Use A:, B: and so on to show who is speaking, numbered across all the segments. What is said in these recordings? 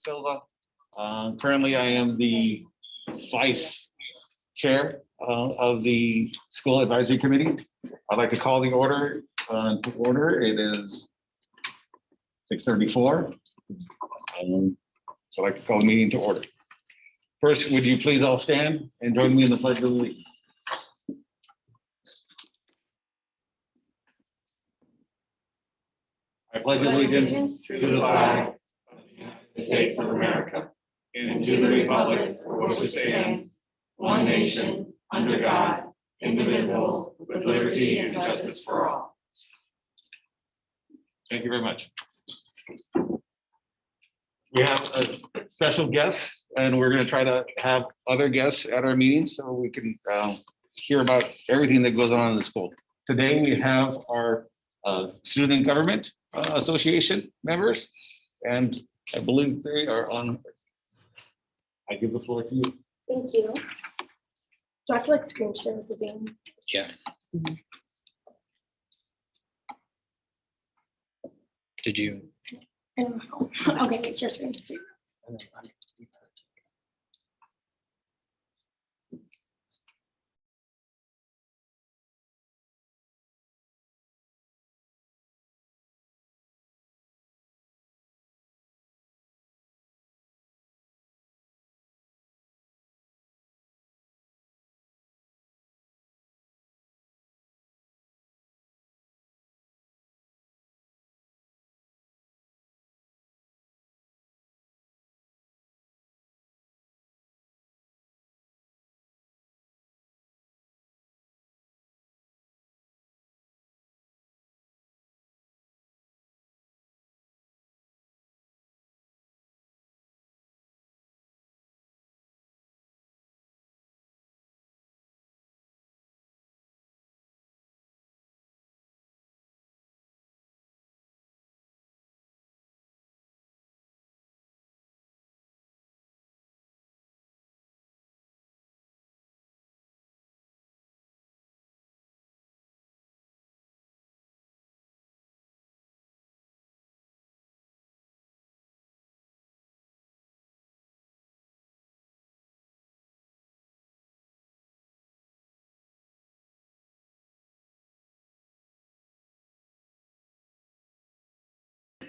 A: Silva. Currently, I am the vice chair of the school advisory committee. I'd like to call the order to order. It is 6:34. So I'd like to call the meeting to order. First, would you please all stand and join me in the pledge of allegiance? I pledge allegiance to the flag of the United States of America and to the republic for which it stands, one nation, under God, indivisible, with liberty and justice for all. Thank you very much. We have a special guest, and we're going to try to have other guests at our meeting so we can hear about everything that goes on in the school. Today, we have our Student Government Association members, and I believe they are on. I give the floor to you.
B: Thank you. Do I have to like screen share with the Zoom?
C: Yeah. Did you?
B: I don't know. Okay, wait, your screen.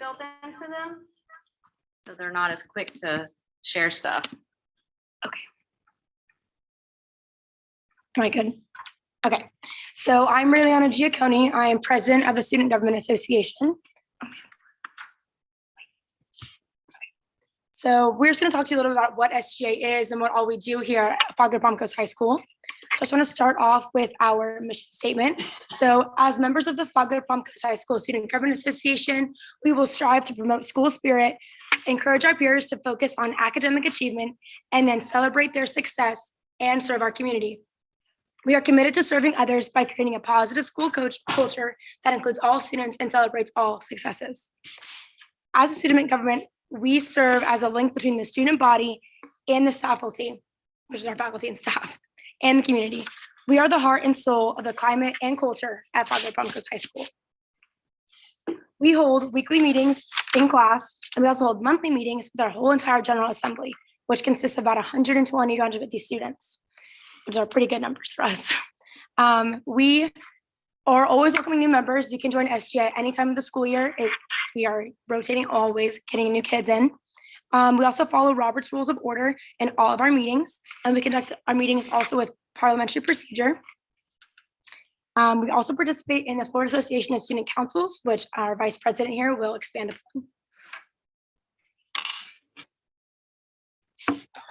D: Built into them, so they're not as quick to share stuff.
B: Am I good? Okay. So I'm Rayliana Giacconi. I am president of the Student Government Association. So we're just going to talk to you a little bit about what SGA is and what all we do here at Father Palmcos High School. So I just want to start off with our mission statement. So as members of the Father Palmcos High School Student Government Association, we will strive to promote school spirit, encourage our peers to focus on academic achievement, and then celebrate their success and serve our community. We are committed to serving others by creating a positive school culture that includes all students and celebrates all successes. As a student government, we serve as a link between the student body and the faculty, which is our faculty and staff, and the community. We are the heart and soul of the climate and culture at Father Palmcos High School. We hold weekly meetings in class, and we also hold monthly meetings with our whole entire General Assembly, which consists of about 120 to 150 students, which are pretty good numbers for us. We are always welcoming new members. You can join SGA at any time of the school year. We are rotating, always getting new kids in. We also follow Robert's Rules of Order in all of our meetings, and we conduct our meetings also with parliamentary procedure. We also participate in the Florida Association of Student Councils, which our vice president here will expand upon.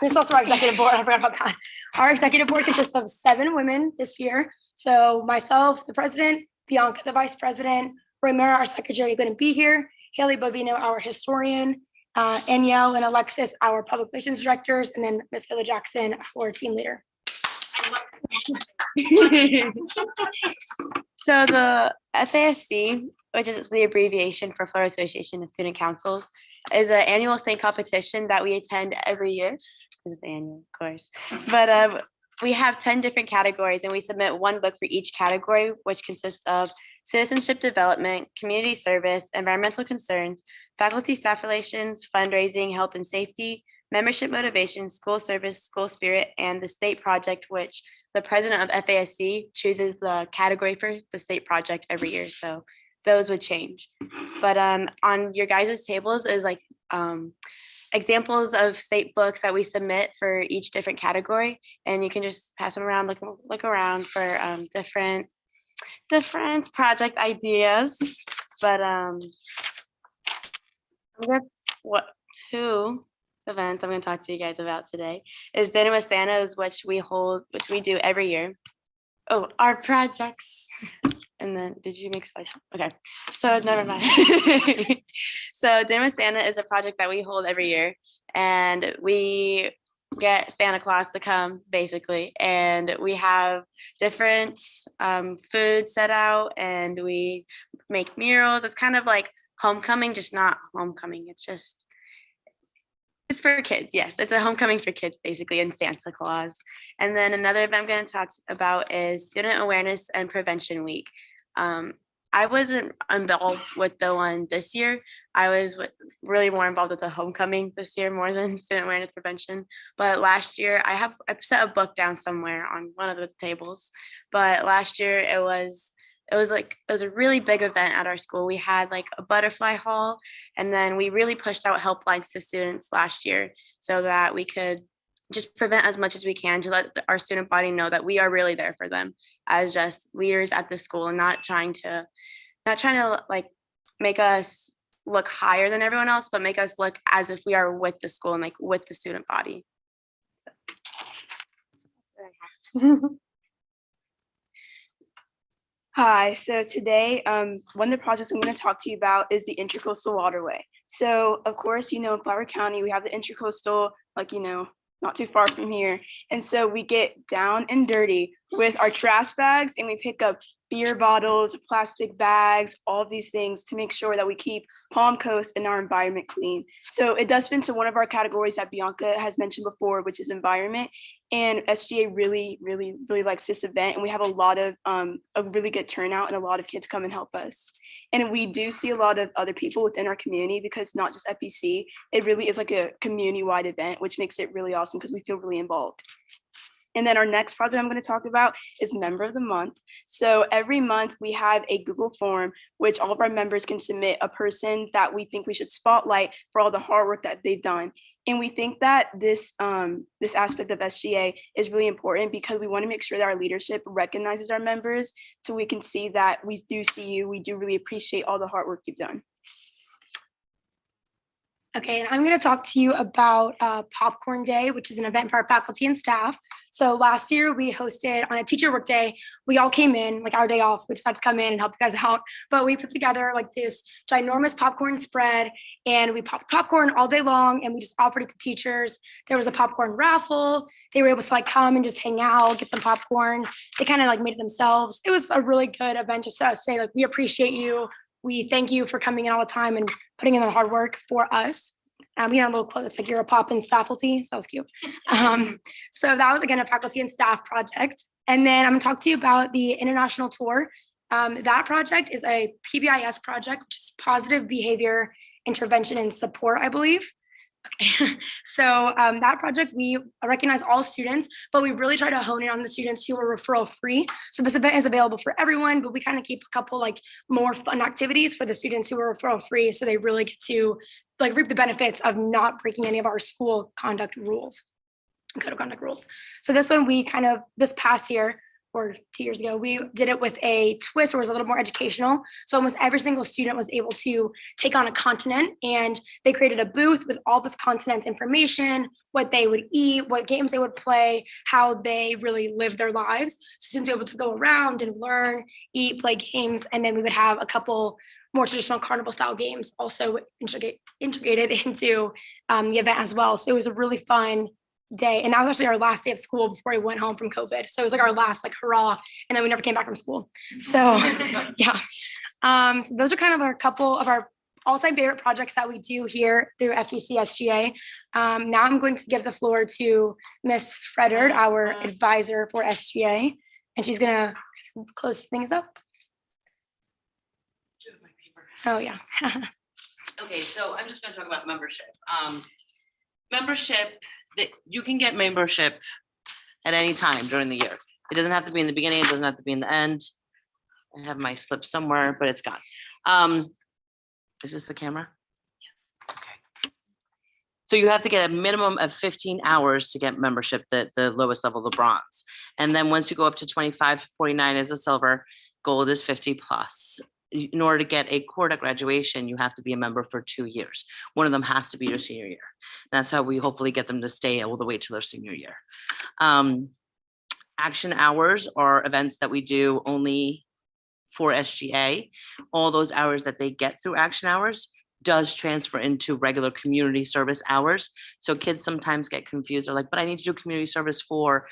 B: This is also our executive board. I forgot about that. Our executive board consists of 7 women this year. So myself, the president, Bianca, the vice president, Ramira, our secretary, going to be here, Haley Bovino, our historian, Anielle and Alexis, our public relations directors, and then Ms. Hilla Jackson, our team leader.
E: So the FASC, which is the abbreviation for Florida Association of Student Councils, is an annual state competition that we attend every year. This is annual, of course. But we have 10 different categories, and we submit one book for each category, which consists of citizenship development, community service, environmental concerns, faculty staff relations, fundraising, health and safety, membership motivation, school service, school spirit, and the state project, which the president of FASC chooses the category for the state project every year. So those would change. But on your guys' tables is like examples of state books that we submit for each different category. And you can just pass them around, look around for different project ideas. But two events I'm going to talk to you guys about today is Dinner with Santas, which we do every year. Oh, our projects. And then did you make slides? Okay, so never mind. So Dinner with Santa is a project that we hold every year, and we get Santa Claus to come basically, and we have different food set out, and we make murals. It's kind of like homecoming, just not homecoming. It's for kids. Yes, it's a homecoming for kids basically, and Santa Claus. And then another event I'm going to talk about is Student Awareness and Prevention Week. I wasn't involved with the one this year. I was really more involved with the homecoming this year more than student awareness prevention. But last year I set a book down somewhere on one of the tables. But last year it was a really big event at our school. We had like a butterfly hall, and then we really pushed out helplines to students last year so that we could just prevent as much as we can to let our student body know that we are really there for them as just leaders at the school, and not trying to like make us look higher than everyone else, but make us look as if we are with the school and like with the student body. So.
C: Hi, so today, one of the projects I'm going to talk to you about is the Intracoastal Waterway. So of course, in Flower County, we have the Intracoastal, not too far from here. And so we get down and dirty with our trash bags, and we pick up beer bottles, plastic bags, all of these things to make sure that we keep Palm Coast and our environment clean. So it does fit into one of our categories that Bianca has mentioned before, which is environment. And SGA really, really, really likes this event. And we have a lot of a really good turnout, and a lot of kids come and help us. And we do see a lot of other people within our community, because not just FPC, it really is like a community-wide event, which makes it really awesome because we feel really involved. And then our next project I'm going to talk about is Member of the Month. So every month we have a Google form, which all of our members can submit a person that we think we should spotlight for all the hard work that they've done. And we think that this aspect of SGA is really important, because we want to make sure that our leadership recognizes our members, so we can see that we do see you, we do really appreciate all the hard work you've done.
B: Okay, and I'm going to talk to you about Popcorn Day, which is an event for our faculty and staff. So last year we hosted on a teacher work day. We all came in, like our day off, we decided to come in and help you guys out. But we put together like this ginormous popcorn spread, and we popped popcorn all day long, and we just offered it to teachers. There was a popcorn raffle. They were able to like come and just hang out, get some popcorn. They kind of like made it themselves. It was a really good event just to say, like, we appreciate you. We thank you for coming in all the time and putting in the hard work for us. We had a little quote that's like, "You're a pop and faculty," so that was cute. So that was, again, a faculty and staff project. And then I'm gonna talk to you about the international tour. That project is a PBIS project, which is Positive Behavior Intervention and Support, I believe. Okay. So that project, we recognize all students, but we really try to hone in on the students who are referral free. So this event is available for everyone, but we kind of keep a couple like more fun activities for the students who are referral free, so they really get to like reap the benefits of not breaking any of our school conduct rules, code of conduct rules. So this one, we kind of, this past year, or 2 years ago, we did it with a twist where it was a little more educational. So almost every single student was able to take on a continent, and they created a booth with all this continent's information, what they would eat, what games they would play, how they really live their lives. So students were able to go around and learn, eat, play games, and then we would have a couple more traditional carnival style games also integrated into the event as well. So it was a really fun day, and that was actually our last day of school before we went home from COVID. So it was like our last like hurrah, and then we never came back from school. So yeah, so those are kind of a couple of our all-time favorite projects that we do here through FPC SGA. Now I'm going to give the floor to Miss Frederd, our advisor for SGA, and she's gonna close things up. Oh, yeah.
F: Okay, so I'm just gonna talk about membership. Membership, that you can get membership at any time during the year. It doesn't have to be in the beginning, it doesn't have to be in the end. I have my slip somewhere, but it's gone. Is this the camera? Yes. Okay. So you have to get a minimum of 15 hours to get membership, the lowest level, the bronze. And then once you go up to 25 to 49 is a silver, gold is 50 plus. In order to get a quarter graduation, you have to be a member for 2 years. One of them has to be your senior year. That's how we hopefully get them to stay all the way to their senior year. Action hours are events that we do only for SGA. All those hours that they get through action hours does transfer into regular community service hours. So kids sometimes get confused. They're like, but I need to do community service for,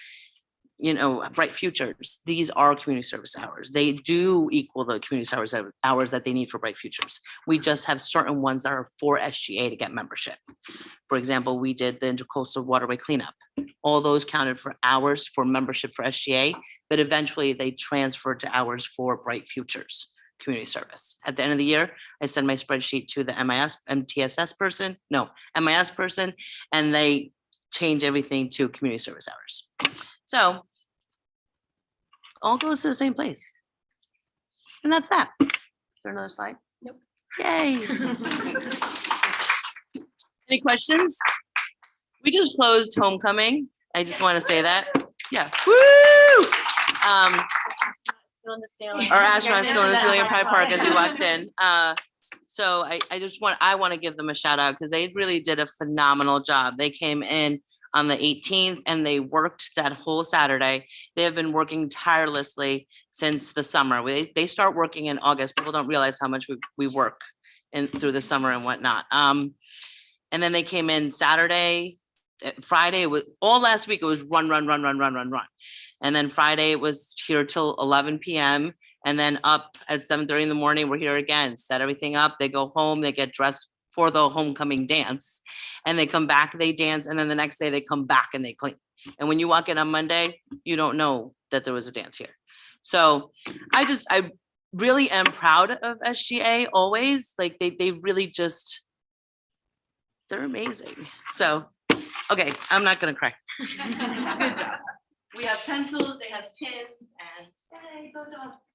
F: Bright Futures. These are community service hours. They do equal the community service hours that they need for Bright Futures. We just have certain ones that are for SGA to get membership. For example, we did the Intercoastal Waterway cleanup. All those counted for hours for membership for SGA, but eventually they transferred to hours for Bright Futures community service. At the end of the year, I send my spreadsheet to the MTSS person, MIS person, and they change everything to community service hours. So all goes to the same place. And that's that. Is there another slide?
B: Nope.
F: Yay. Any questions? We just closed homecoming. I just want to say that. Yeah. Woo! Our astronaut still in the ceiling of Pride Park as you walked in. So I want to give them a shout out because they really did a phenomenal job. They came in on the 18th and they worked that whole Saturday. They have been working tirelessly since the summer. They start working in August. People don't realize how much we work through the summer and whatnot. And then they came in Saturday, Friday, all last week it was run. And then Friday it was here till 11 p.m. and then up at 7:30 in the morning. We're here again, set everything up. They go home, they get dressed for the homecoming dance, and they come back, they dance, and then the next day they come back and they clean. And when you walk in on Monday, you don't know that there was a dance here. So I really am proud of SGA always. Like they really just, they're amazing. So, okay, I'm not gonna cry. Good job. We have pencils, they have pins, and yay, go dogs.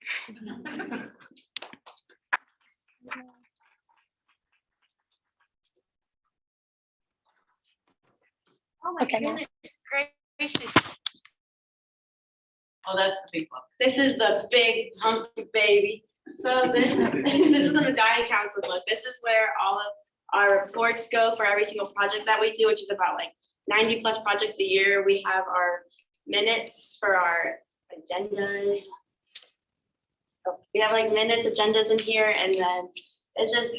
D: Oh my
B: Okay, Mom.
D: goodness gracious.
F: Oh, that's the big one.
E: This is the big hunky baby. So this is the medallion council book. This is where all of our reports go for every single project that we do, which is about like 90 plus projects a year. We have our minutes for our agendas. We have like minutes, agendas in here, and then it's just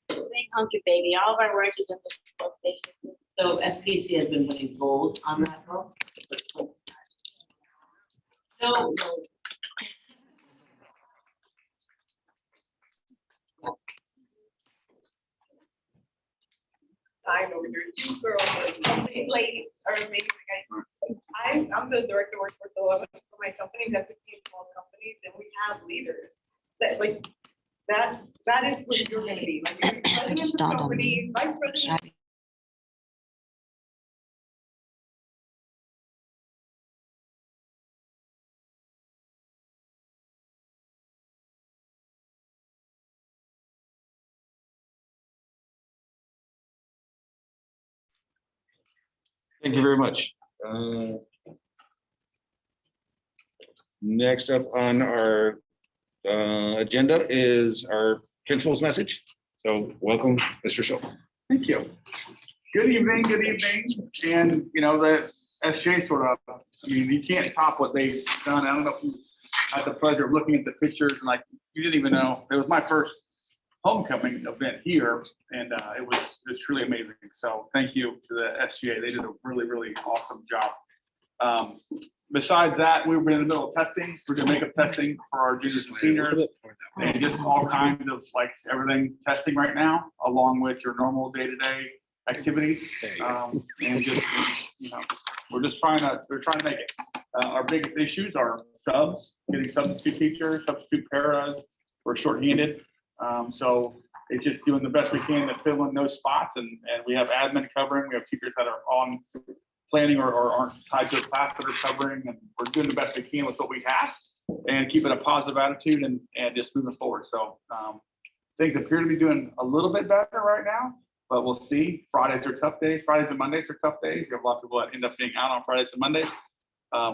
E: big hunky baby. All of our work is in this book, basically.
F: So FPC has been putting gold on that book. No.
G: I'm over here, two girls, a lady, or maybe the guy. I'm the director of workforce development for my company, that's 15 small companies, and we have leaders that like, that is what you're gonna be, like, you're presidents of companies, vice president.
A: Thank you very much. Next up on our agenda is our principal's message. So welcome, Mr. Schultz.
H: Thank you. Good evening, and the SJ sort of, you can't top what they've done. I don't know if you had the pleasure of looking at the pictures and like, you didn't even know, it was my first homecoming event here, and it was truly amazing. So thank you to the SGA. They did a really, really awesome job. Besides that, we've been in the middle of testing. We're doing makeup testing for our juniors and seniors, and just all kinds of like everything testing right now, along with your normal day-to-day activities. And just, we're trying to make it. Our biggest issues are subs, getting substitute teachers, substitute paras. We're shorthanded. So it's just doing the best we can to fill in those spots, and we have admin covering, we have teachers that are on planning or aren't tied to a class that are covering, and we're doing the best we can with what we have and keeping a positive attitude and just moving forward. So things appear to be doing a little bit better right now, but we'll see. Fridays are tough days. Fridays and Mondays are tough days. You have a lot of people that end up being out on Fridays and Mondays,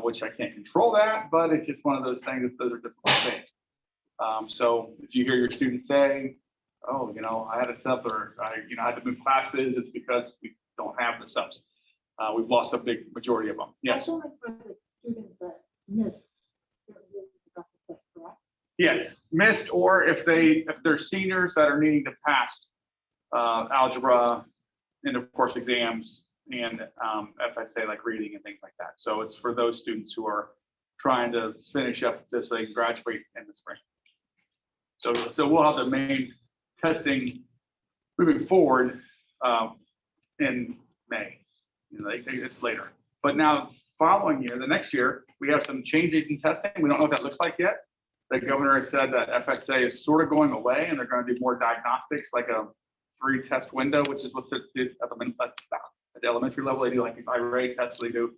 H: which I can't control that, but it's just one of those things. Those are difficult days. So if you hear your students say, "Oh, I had a sub," or I had to move classes, it's because we don't have the subs. We've lost a big majority of them. Yes. Yes, missed, or if they're seniors that are needing to pass algebra, end of course exams, and FSA like reading and things like that. So it's for those students who are trying to finish up this, they graduate in the spring. So we'll have the main testing moving forward in May. It's later. But now following year, the next year, we have some changes in testing. We don't know what that looks like yet. The governor has said that FSA is sort of going away, and they're going to do more diagnostics, like a 3-test window, which is what they did at the elementary level. They do like these IRA tests. They do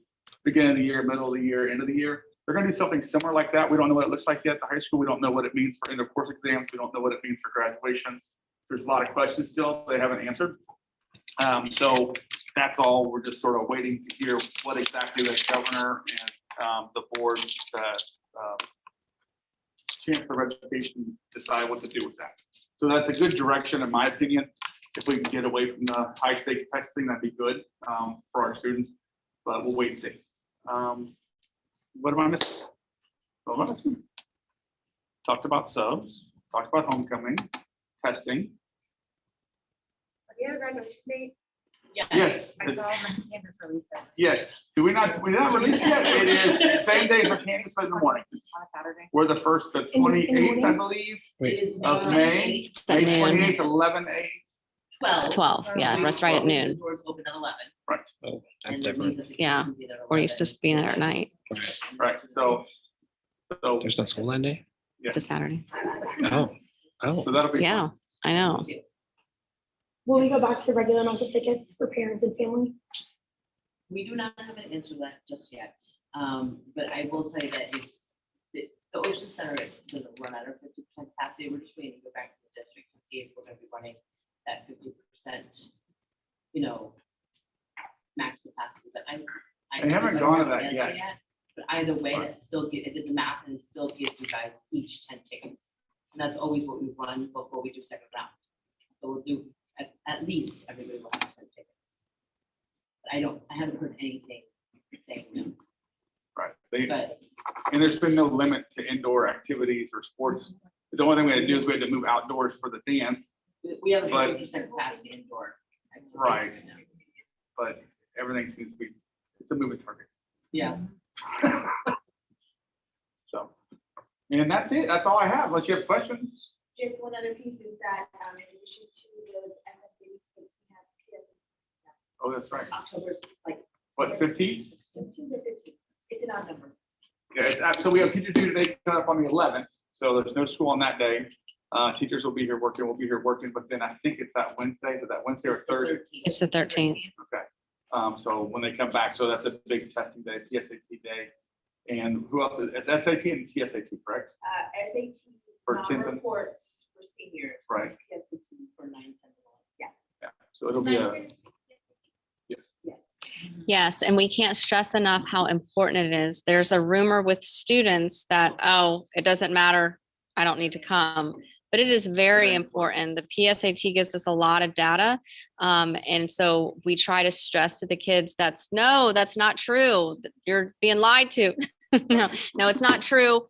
H: beginning of the year, middle of the year, end of the year. They're going to do something similar like that. We don't know what it looks like yet. The high school, we don't know what it means for end of course exams. We don't know what it means for graduation. There's a lot of questions still they haven't answered. So that's all. We're just sort of waiting to hear what exactly the governor and the board, Chancellor of Education, decide what to do with that. So that's a good direction, in my opinion. If we can get away from the high stakes testing, that'd be good for our students. But we'll wait and see. What am I missing? What am I missing? Talked about subs. Talked about homecoming, testing.
G: Do you have a graduation date?
H: Yes.
D: I saw my campus release that
H: Yes. We're not released yet. It is the same day for campus in the morning.
D: on a Saturday.
H: We're the first, the
B: In the
H: 28th, I
B: morning?
H: believe,
I: Wait.
D: It is
H: of
D: May
H: May.
D: 8th,
I: At
H: May
I: noon.
H: 28th, 11 a.
D: 12.
I: Yeah, that's right at
D: The
I: noon.
D: doors open at 11.
I: And
H: Right,
I: We're used to being there at night.
H: right. So
I: There's no school that day?
H: yeah.
I: It's a Saturday.
H: So that'll be.
I: Yeah, I know.
B: Will we go back to regular monthly tickets for parents and family?
J: We do not have an answer to that just yet. But I will tell you that if the Ocean Center doesn't run at our 50% capacity, we're just waiting to go back to the district to see if we're gonna be running that 50%, max capacity, but I
H: haven't
J: don't
H: gone to
J: have
H: that
J: an
H: yet.
J: answer But either way, that still I did the math and it still gives you guys each 10 tickets. And that's always what we run before we do second round. So we'll do, at least everybody will have 10 tickets. But I haven't heard anything saying no,
H: Right.
J: but
H: And there's been no limit to indoor activities or sports. The only thing we had to do is we had to move outdoors for the dance,
J: we have a
H: But-
J: 50% capacity indoor. activities
H: Right.
J: now.
H: but everything seems to be, it's a moving target.
J: Yeah.
H: So, and that's it. That's all I have. Unless you have questions.
G: Just one other piece is that, in addition to those FSA weeks, we have
H: Oh, that's right.
G: October's like
H: What, 15?
G: 15 to 15. It's an odd number.
H: Yeah, so we have teacher due today coming up on the 11th. So there's no school on that day. Teachers will be here working. We'll be here working, but then I think it's that Wednesday. Is it that Wednesday or Thursday?
I: It's the 13th.
H: Okay. So when they come back, so that's a big testing day, PSAT day. And who else? It's SAT and TSAT, correct?
G: SAT,
H: For 10th and-
G: reports for seniors.
H: Right.
G: PSAT.
J: For 9, 10,
H: Yeah. So it'll be a,
I: Yes, and we can't stress enough how important it is. There's a rumor with students that, oh, it doesn't matter, I don't need to come. But it is very important. The PSAT gives us a lot of data. And so we try to stress to the kids, that's not true. You're being lied to. No, it's not true.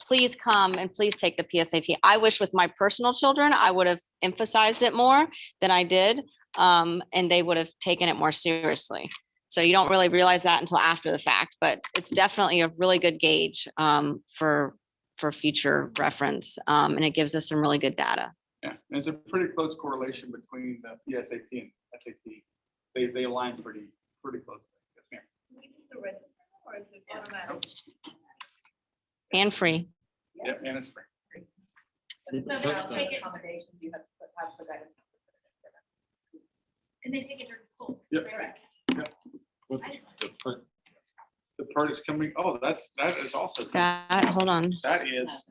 I: Please come and please take the PSAT. I wish with my personal children, I would have emphasized it more than I did. And they would have taken it more seriously. So you don't really realize that until after the fact, but it's definitely a really good gauge for future reference. And it gives us some really good data.
H: yeah, and it's a pretty close correlation between the PSAT and SAT. They align pretty close. Yes, ma'am.
G: Do we need to register or is it automatic?
I: And free.
H: Yeah, and it's free.
G: Accommodations, you have to have the guidance.
D: And they take it during school.
H: Yep.
D: Correct.
H: The part is coming, oh, that is also,
I: That, hold on.
H: that is,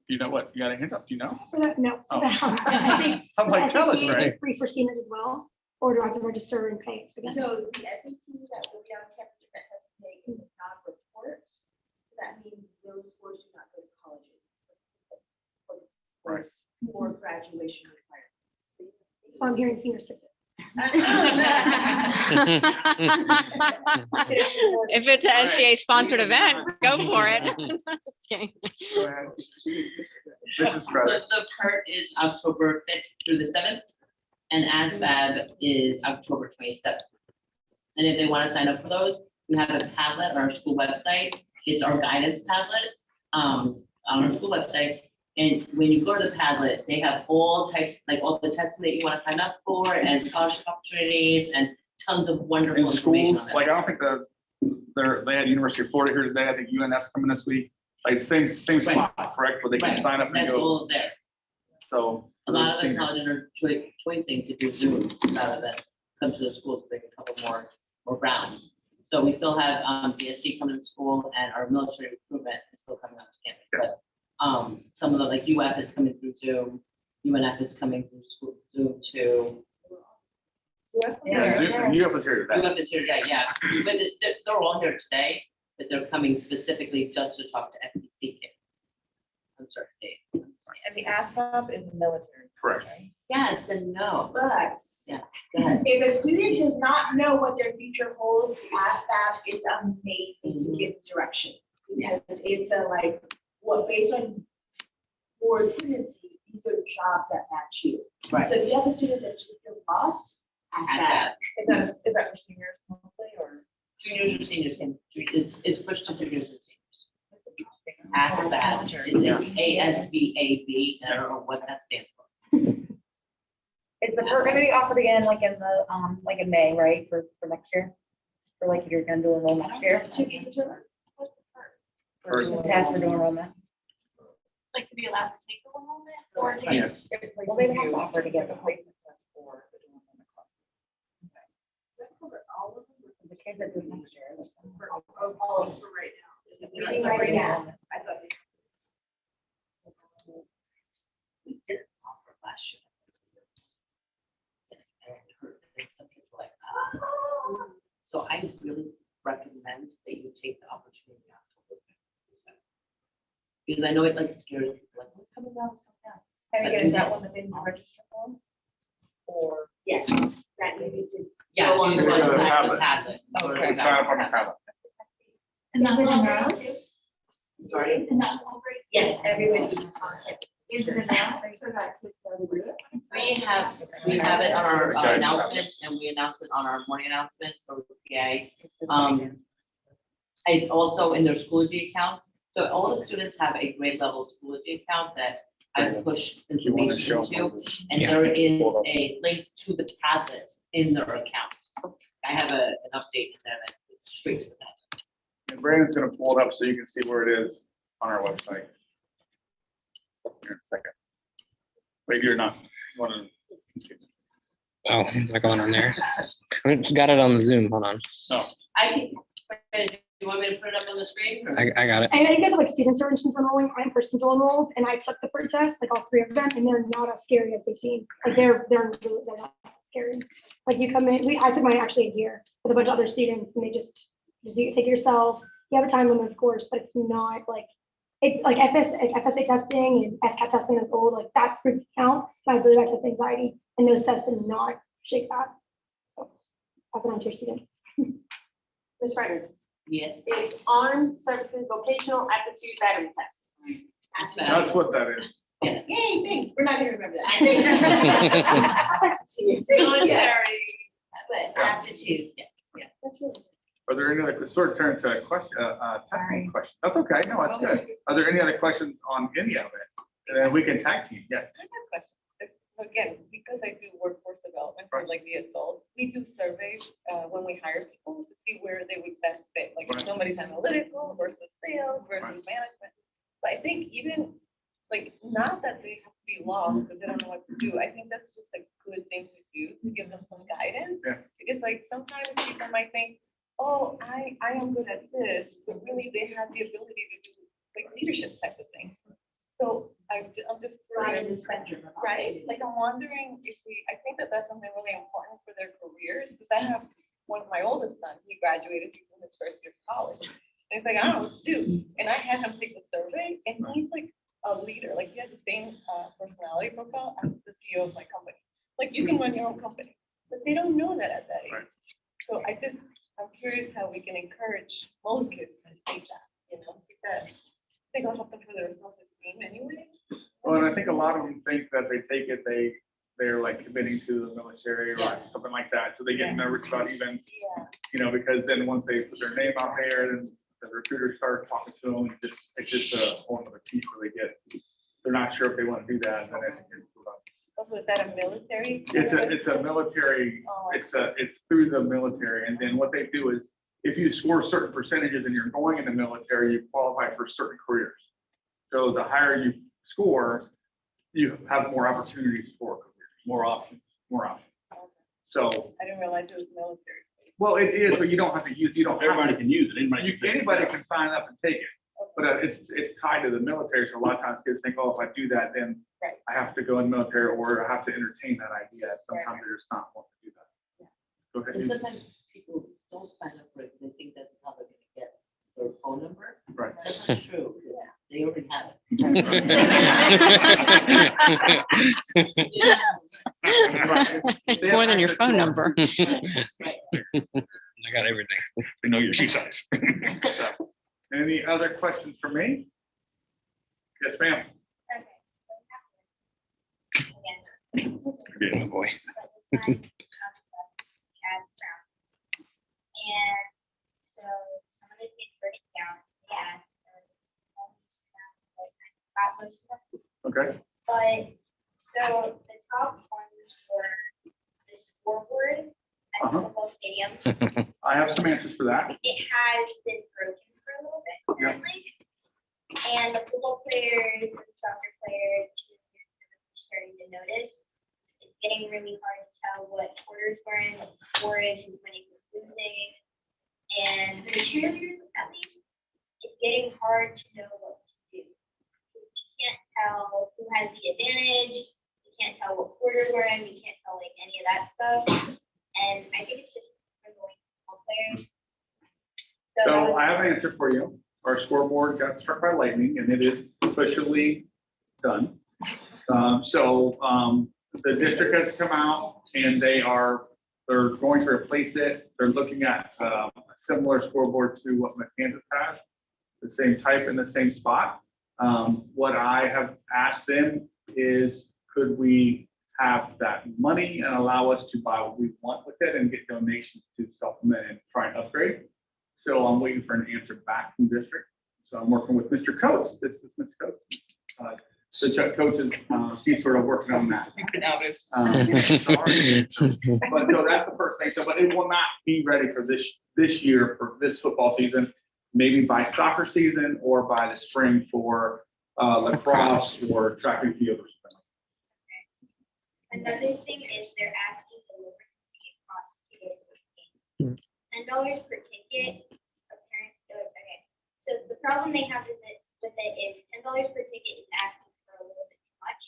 H: you know what, you got a hint up, do you know?
B: No.
H: Oh.
B: I think
H: I'm like, tell us,
B: SAT is
H: right?
B: free for seniors as well, or do I have to register and pay for that?
G: So the SAT that will be on campus different test today is not a report. So that means those scores do not go to colleges.
H: Right.
G: For graduation requirements.
B: So I'm hearing senior certificate.
I: If it's a SGA sponsored event, go for it. Just kidding.
H: Go ahead. This is
J: So
H: Fred.
J: the PERT is October 5th through the 7th, and ASVAB is October 27th. And if they want to sign up for those, we have a Padlet on our school website. It's our guidance Padlet on our school website. And when you go to the Padlet, they have all types, like all the tests that you want to sign up for and scholarship opportunities and tons of wonderful
H: In
J: information.
H: schools,
J: on that.
H: like, I don't think they had University of Florida here today, I think UNF's coming this week, like, same spot, correct, where they can
J: Right.
H: sign up and
J: That's
H: go,
J: all there.
H: so.
J: A lot of the
H: seniors.
J: colleges are choosing to do Zooms rather than come to the schools to take a couple more rounds. So we still have DSC coming to school and our military recruitment is still coming out to campus. But some of the, like UF is coming through Zoom, UNF is coming through school Zoom too.
H: Yeah, Zoom, and UF is here today.
J: UF is here today, yeah. But they're all here today, but they're coming specifically just to talk to FPC kids on certain days.
G: And the ASVAB is military.
H: Correct.
G: right?
J: Yes and no.
G: But
J: Go ahead.
G: if a student does not know what their future holds, the ASVAB is amazing to give direction. Because it's a like, what, based on your tendency, these are the jobs that match you.
J: Right.
G: So if you have a student that just feels lost, ASVAB.
J: ASVAB.
G: Is that for seniors mostly, or?
J: Juniors or seniors can, it's pushed to juniors and seniors. ASVAB, it's ASVAB, I don't know what that stands for.
K: Is the PERT gonna be offered again, like in the, like in May, right, for next year? For like, you're gonna do enrollment next year? Test for doing enrollment?
D: Like to be allowed to take the enrollment or to
H: Yes.
K: Well, they would have to offer to get the The kids that do next year.
G: All of them right now.
K: Meeting right now.
G: I thought they-
J: We did offer last year. And some people were like, "Ah." So I really recommend that you take the opportunity out to look at it. Because I know it like scares people, like, what's coming down, what's coming down?
G: And again, is that one that they didn't register for? Or, yes, that needed to.
J: Yeah,
G: go on
J: you
G: the
J: want to
H: Padlet.
J: sign the Padlet.
H: Okay. Sign up on the Padlet.
D: And that's all right.
J: Sorry?
D: And that's all great.
G: Yes, everybody. is on it.
D: Is it now?
J: We have it on our announcements and we announce it on our morning announcements, so PA. It's also in their Schoology accounts. So all the students have a grade level Schoology account that I push
H: You want to
J: information
H: show
J: into.
H: them?
J: And there is a link to the tablet in their account. I have an update in there that it's straight to the tablet.
H: And Brandon's gonna pull it up so you can see where it is on our website. Here in a second. Wait, you're not, you wanna?
L: Oh, is that going on there? I got it on the Zoom. Hold on.
J: I can, do you want me to put it up on the screen? or-
L: I got it.
B: And you guys have like students who are interested in enrolling. I'm personally enrolled and I took the PERT test, like all three of them, and they're not as scary as they seem. Like they're not scary. Like you come in, I took mine actually here with a bunch of other students and they just you take it yourself. You have a time limit, of course, but it's not like, it's like FSA testing and FCAT testing is old, like that freaks me out. I have really bad test anxiety and those tests did not shake that. So pass it on to your students.
G: Ms. Ryder,
J: Yes.
G: it's Armed Services Vocational Aptitude Battery Test.
H: That's what that is.
J: Yes.
G: Yay, thanks. We're not gonna remember that. I'll text it to you. Military, but aptitude.
J: Yeah.
G: That's really.
H: Are there any other, sort of turn to a question, testing question? That's okay, no, that's good. Are there any other questions on any of it? And then we can tag team, yes.
M: I have a question. Again, because I do workforce development for like the adults, we do surveys when we hire people to see where they would best fit, like if
H: Right.
M: somebody's analytical versus sales versus
H: Right.
M: management. But I think even like, not that they have to be lost because they don't know what to do. I think that's just a good thing to do, to give them some guidance.
H: Yeah.
M: Because like sometimes people might think, oh, I am good at this, but really they have the ability to do like leadership type of things. So I'm just curious, right? Like I'm wondering if I think that that's something really important for their careers, because I have one of my oldest sons, he graduated, he's in his first year of college. And he's like, I don't know what to do. And I had him take the survey and he's like a leader, like he has the same personality profile as the CEO of my company. Like you can run your own company, but they don't know that at that age. So I'm curious how we can encourage most kids to take that, because they don't help them for their self-esteem anyway.
H: Well, and I think a lot of them think that they take it, they're like committing to the military or
M: Yes.
H: something like that. So they get
M: Yes.
H: nervous about even,
M: Yeah.
H: because then once they put their name out there, then the recruiters start talking to them. It's just a whole other piece where they're not sure if they want to do that. And then
M: Also, is that a military?
H: it's a military,
M: Oh,
H: it's through the military. And then what they do is if you score certain percentages and you're going in the military, you qualify for certain careers. So the higher you score, you have more opportunities for careers, more options. So,
M: I didn't realize it was military.
H: well, it is, but you don't have to use,
N: Everybody can use it.
H: anybody can sign up and take it. But it's tied to the military. So a lot of times kids think, oh, if I do that, then
M: Right.
H: I have to go in the military or I have to entertain that idea. Sometimes they're just not want to do that. Go
J: And
H: ahead.
J: sometimes people don't sign up for it, they think that's how they're gonna get their phone number.
H: Right.
J: That's not true, they already have it.
I: It's more than your phone number.
L: I got everything.
N: They know your shoe size.
H: Any other questions for me? Yes, ma'am.
N: Yeah, boy.
K: And so some of the kids wrote it down, yes.
H: Okay.
K: But, so the top ones were the scoreboard at
H: Uh-huh.
K: football stadiums.
H: I have some answers for that.
K: It has been broken for a little bit
H: Yeah.
K: currently. And the football players and soccer players are starting to notice. It's getting really hard to tell what quarters we're in, what the score is, who's winning, who's losing. And for the cheerleaders, at least, it's getting hard to know what to do. You can't tell who has the advantage, you can't tell what quarter we're in, you can't tell like any of that stuff. And I think it's just annoying football players.
H: So I have an answer for you. Our scoreboard got struck by lightning and it is officially done. The district has come out and they're going to replace it. They're looking at a similar scoreboard to what Kansas has, the same type in the same spot. What I have asked them is, could we have that money and allow us to buy what we want with it and get donations to supplement and try and upgrade? So I'm waiting for an answer back from district. So I'm working with Mr. Coates. This is Mr. Coates. So Chuck Coates is, he's sort of working on that. But so that's the first thing. So, but it will not be ready for this year, for this football season, maybe by soccer season or by the spring for lacrosse or track and field or something.
K: Another thing is they're asking the lower ticket cost to get a ticket. $10 per ticket. Okay, so the problem they have with it is $10 per ticket is asking for a little bit too much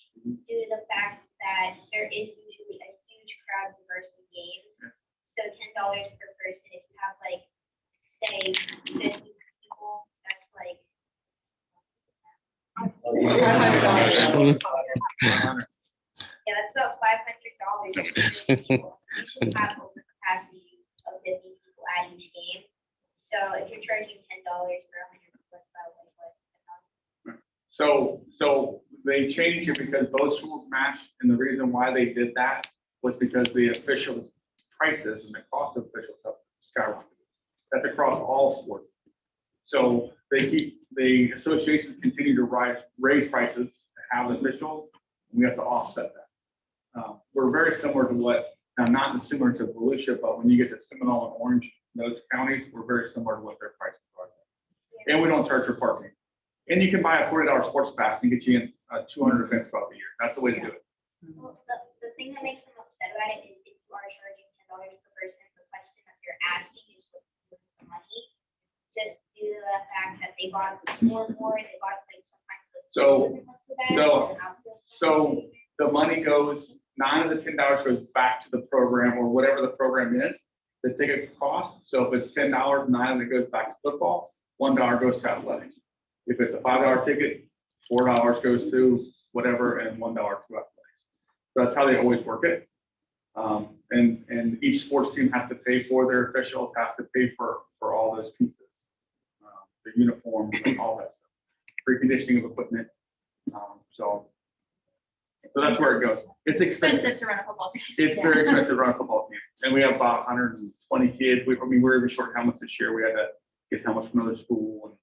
K: due to the fact that there is usually a huge crowd of varsity games. So $10 per person, if you have like, say, 50 people, that's like. Yeah, that's about $500. You should have over capacity of 50 people at each game. So if you're charging $10 for 100 people, that's about like what?
H: So they changed it because both schools matched, and the reason why they did that was because the official prices and the cost of officials have skyrocketed. That's across all sports. So the associations continue to raise prices to have officials, and we have to offset that. We're very similar to not similar to Volusia, but when you get to Seminole and Orange, those counties, we're very similar to what their prices are. And we don't charge for parking. And you can buy a $40 sports pass and get you in 200 events throughout the year. That's the way to do it.
K: Well, the thing that makes them upset about it is if you are charging $10 per person, the question that you're asking is what to do with the money. Just due to the fact that they bought the scoreboard, they bought like sometimes.
H: So the money goes, 9 of the $10 goes back to the program or whatever the program is, the ticket cost. So if it's $10, 9 of it goes back to football, $1 goes to athletics. If it's a $5 ticket, $4 goes to whatever and $1 to athletics. So that's how they always work it. And each sports team has to pay for their officials, has to pay for all those pieces. The uniforms and all that stuff, preconditioning of equipment. So that's where it goes. It's expensive
D: to run a football team.
H: It's very expensive to run a football team. And we have about 120 kids. We're even short helmets this year. We had to get helmets from another school.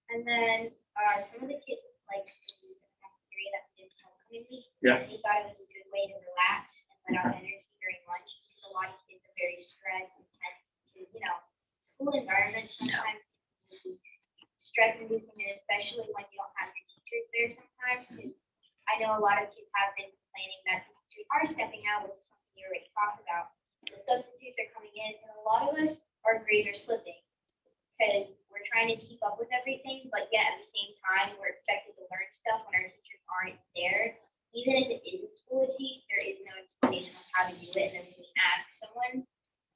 K: And then some of the kids like the cafeteria that we did homecoming week.
H: Yeah.
K: We thought it was a good way to relax and let out energy during lunch because a lot of kids are very stressed and tense. You know, school environments sometimes stress inducing, and especially when you don't have your teachers there sometimes. Because I know a lot of kids have been complaining that the teachers are stepping out, which is something you already talked about. The substitutes are coming in, and a lot of us, our grades are slipping because we're trying to keep up with everything, but yet at the same time, we're expected to learn stuff when our teachers aren't there. Even if it isn't Schoology, there is no explanation of how to do it. And then when we ask someone,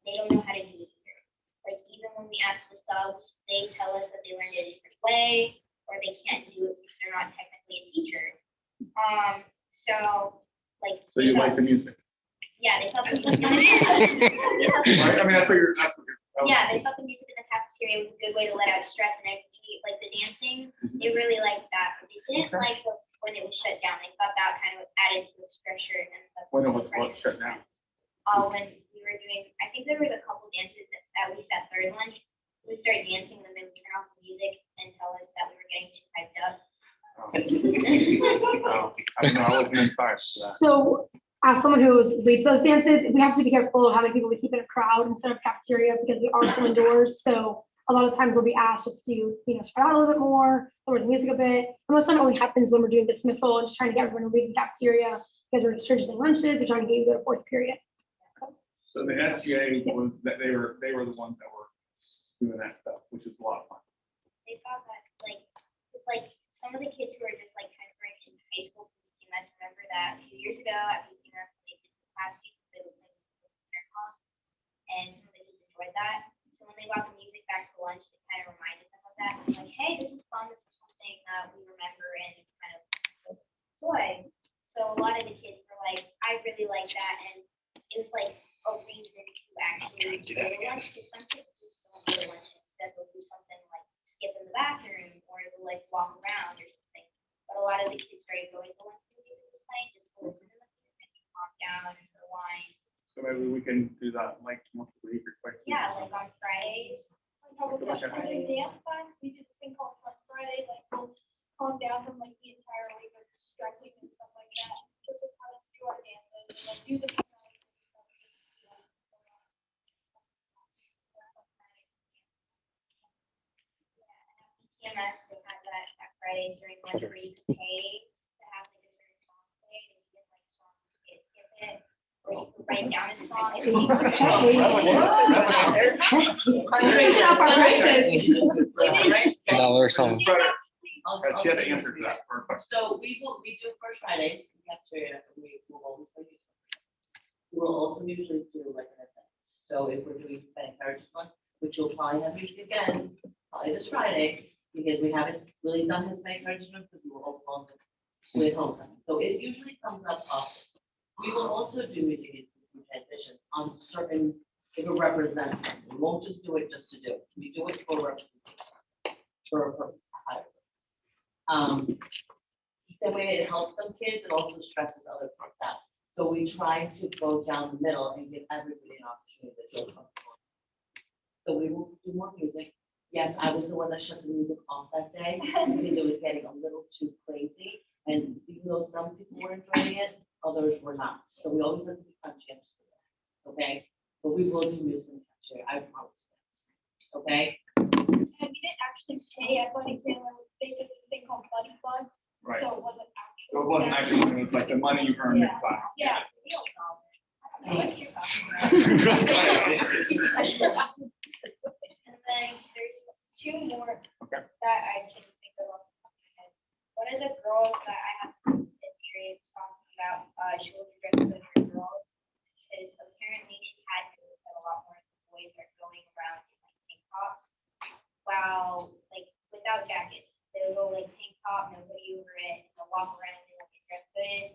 K: they don't know how to do it either. Like even when we ask the subs, they tell us that they learned it a different way, or they can't do it because they're not technically a teacher. So
H: you like the music?
K: Yeah, they thought the music. I
H: mean, that's what you're.
K: Yeah, they thought the music in the cafeteria was a good way to let out stress and energy, like the dancing. They really liked that, but they didn't like when it was shut down. They thought that kind of added to the pressure and
H: When it was shut down?
K: When we were doing, I think there was a couple dances at least at third lunch. We started dancing and then they would turn off the music and tell us that we were getting too hyped up.
H: I don't know. I wasn't inside for that.
B: So as someone who leads those dances, we have to be careful of how many people we keep in a crowd instead of cafeteria because we are still indoors. So a lot of times we'll be asked just to, spread out a little bit more, lower the music a bit. And most of the time it only happens when we're doing dismissal and just trying to get everyone to leave the cafeteria because we're distributing lunches, we're trying to get you to the fourth period.
H: So the SGA was that they were the ones that were doing that stuff, which is a lot of fun.
K: They thought that it's like some of the kids who are just like transferring into high school from PMS remember that a few years ago at PMS they did the past week they would play and some of the kids enjoyed that. So when they brought the music back to lunch, they kind of reminded them of that. It's like, hey, this is fun. This is something that we remember and kind of enjoy. So a lot of the kids were like, I really like that, and it was like a reason to actually go to lunch because some kids just don't go to lunch. Instead, they'll do something like skip in the bathroom or they'll like walk around or something. But a lot of the kids started going to lunch when the music was playing just to listen to the music and calm down and rewind.
H: So maybe we can do that like once a week or twice.
K: Yeah, like on Fridays.
G: In dance class, we did this thing called Fun Friday, like we'll calm down from like the entire week of stretching and stuff like that. Just to kind of do our dances and like do the.
K: CMS, they had that Friday during lunch where you could pay to have like a certain song played and you get like songs, you could skip it. Or you could write down a song. If you
L: $1 song.
H: She had to answer to that for a question.
J: So we do First Fridays, we have to, we will always play music. We will also usually do like an event. So if we're doing Hispanic Heritage Month, which will probably have music again, probably this Friday, because we haven't really done Hispanic Heritage Month, because we will open on with homecoming. So it usually comes up often. We will also do music in transition on certain, if it represents something. We won't just do it just to do it. We do it for representation, for a purpose, a higher purpose. Same way it helps some kids, it also stresses other parts out. So we try to go down the middle and give everybody an opportunity to feel comfortable. So we will do more music. Yes, I was the one that shut the music off that day because it was getting a little too crazy. And even though some people were enjoying it, others were not. So we always have to be conscientious of that. Okay? But we will do music in the cafeteria, I promise you. Okay?
G: And we didn't actually pay Athletic Taylor. They did this thing called Buddy Bugs.
H: wasn't actually, it's like the money you earned in class.
K: Yeah. And then there's two more
H: Okay.
K: that I can think of off the top of my head. One of the girls that I have experience talking about, she was dressed code for girls, because apparently she had noticed that a lot more boys are going around in like tank tops, while like without jackets. They'll go like tank top, no hoodie over it, and they'll walk around and they'll get dress coded.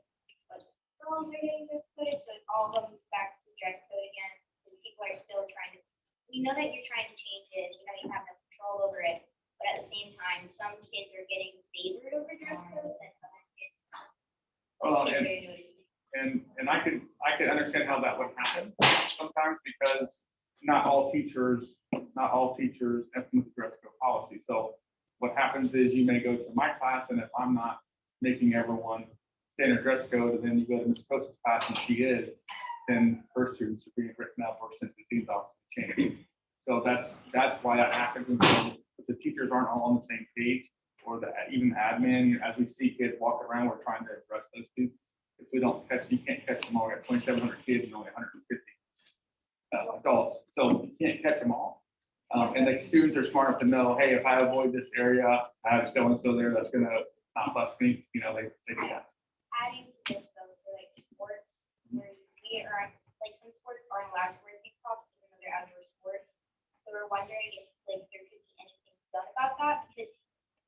K: But girls are getting dress coded, so it all comes back to dress code again. Because people are still trying to, we know that you're trying to change it, you know, you have no control over it. But at the same time, some kids are getting favored over dress code and other kids not.
H: Well,
K: Kids are noticing.
H: And I could understand how that would happen sometimes because not all teachers implement the dress code policy. So what happens is you may go to my class, and if I'm not making everyone standard dress code, and then you go to Ms. Coach's class and she is, then her students are being written up or sent to the dean's office to change. So that's why that happens. And so if the teachers aren't all on the same page, or even admin, as we see kids walk around, we're trying to address those students. If we don't catch, you can't catch them all. We got 2,700 kids and only 150 adults, so you can't catch them all. And the students are smart enough to know, hey, if I avoid this area, I have so-and-so there that's gonna not bust me, you know, they do that.
K: Adding to this though, for like sports, where we are, like some sports aren't allowed to wear tank tops, even though they're outdoor sports. So we're wondering if like there could be anything done about that, because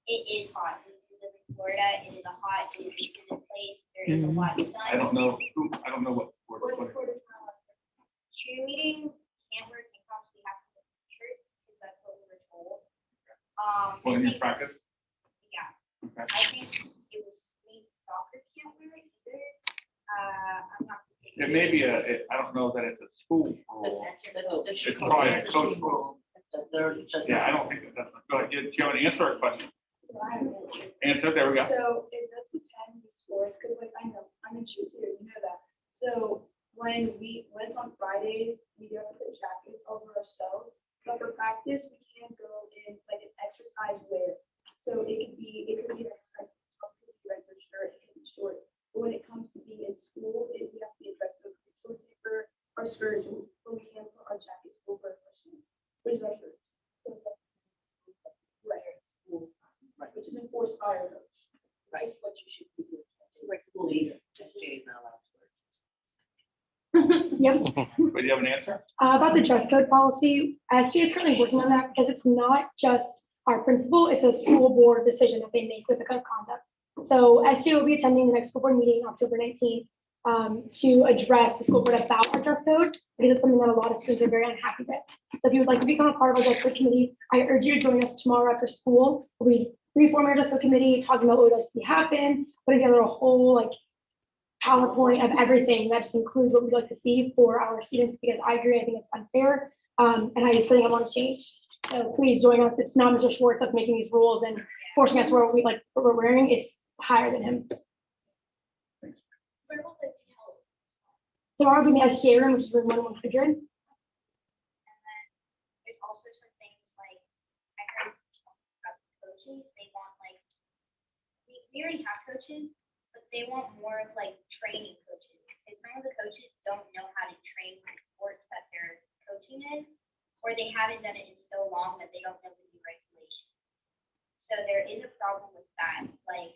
K: it is hot. We live in Florida, it is a hot, it is a humid place, there is a lot of sun.
H: I don't know what sport.
K: Cheerleading can't wear tank tops, we have to wear t-shirts, because that's what we were told.
H: Well,
K: I
H: in your
K: think-
H: practice.
K: Yeah,
H: Okay.
K: I think it was soccer can't wear it either. I'm not.
H: It may be I don't know that it's a school rule. It's probably a coach rule. Yeah, I don't think that's, go ahead, do you have an answer or a question? Answer, there we go.
C: So it does depend on the sports, because like I know, I'm in shoe too, you know that. So when it's on Fridays, we do have to put jackets over ourselves. But for practice, we can't go in like an exercise wear. So it could be an exercise, it could be regular shirt, it could be shorts. But when it comes to being in school, we have to be dressed up. So we prefer our skirts, but we can put our jackets over our shoes, which is our shirts. Right, which is enforced by our coach.
J: Right, what you should be doing. Like school leader, SJ is not allowed to wear.
B: Yep.
H: But do you have an answer?
B: About the dress code policy, SG is currently working on that because it's not just our principal, it's a school board decision that they make with the code of conduct. So SG will be attending the next school board meeting, October 19th, to address the school board about our dress code, because it's something that a lot of students are very unhappy with. So if you would like to become a part of our dress code committee, I urge you to join us tomorrow after school. We reform our dress code committee, talking about what we'd like to see happen, putting together a whole like PowerPoint of everything that just includes what we'd like to see for our students, because I agree, I think it's unfair. And I just think I want to change. So please join us. It's not Mr. Schwartz that's making these rules and forcing us where we like what we're wearing. It's higher than him. Tomorrow will be the SGA room, which is room 100.
K: There's also some things like, I heard about coaches, they want like, we already have coaches, but they want more of like training coaches. Because some of the coaches don't know how to train the sports that they're coaching in, or they haven't done it in so long that they don't know the new regulations. So there is a problem with that. Like,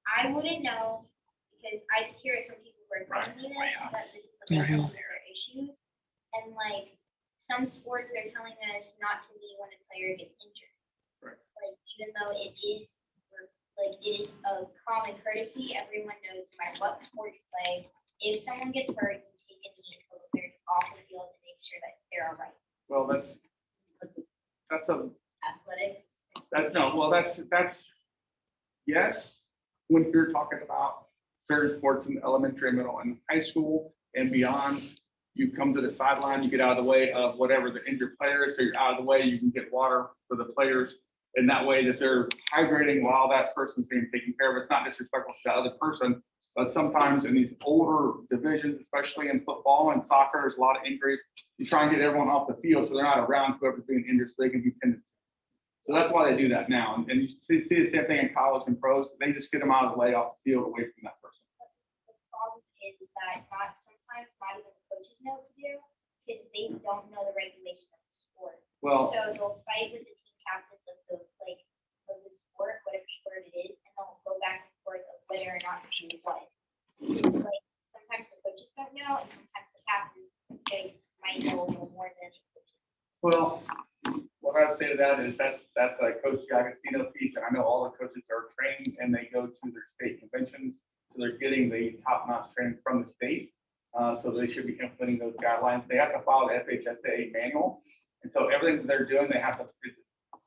K: I wouldn't know, because I just hear it from people who are telling me this, that this is the level of their issues. And like, some sports, they're telling us not to leave when a player gets injured.
H: Right.
K: Like, even though it is a common courtesy, everyone knows no matter what sport you play, if someone gets hurt, you take a knee until the player gets off the field to make sure that they're all right.
H: Well, that's
K: Athletics.
H: That's yes, when you're talking about certain sports in elementary, middle, and high school and beyond, you come to the sideline, you get out of the way of whatever the injured player is, so you're out of the way, you can get water for the players, and that way that they're hydrating while that person's being taken care of. It's not disrespectful to the other person, but sometimes in these older divisions, especially in football and soccer, there's a lot of injuries. You try and get everyone off the field so they're not around whoever's being injured so they can be tended. So that's why they do that now. And you see the same thing in college and pros. They just get them out of the way off the field away from that person.
K: The problem is that sometimes not even the coaches know what to do because they don't know the regulations of the sport.
H: Well,
K: So they'll fight with the team captains of the sport, whatever sport it is, and they'll go back and forth of whether or not to do what. Like sometimes the coaches don't know, and sometimes the captains they might know a little more than the coaches.
H: well, what I would say to that is that's a Coach D'Agostino piece, and I know all the coaches are trained and they go to their state conventions, so they're getting the top-notch training from the state. So they should be implementing those guidelines. They have to follow the FHSA manual, and so everything that they're doing, they have to it's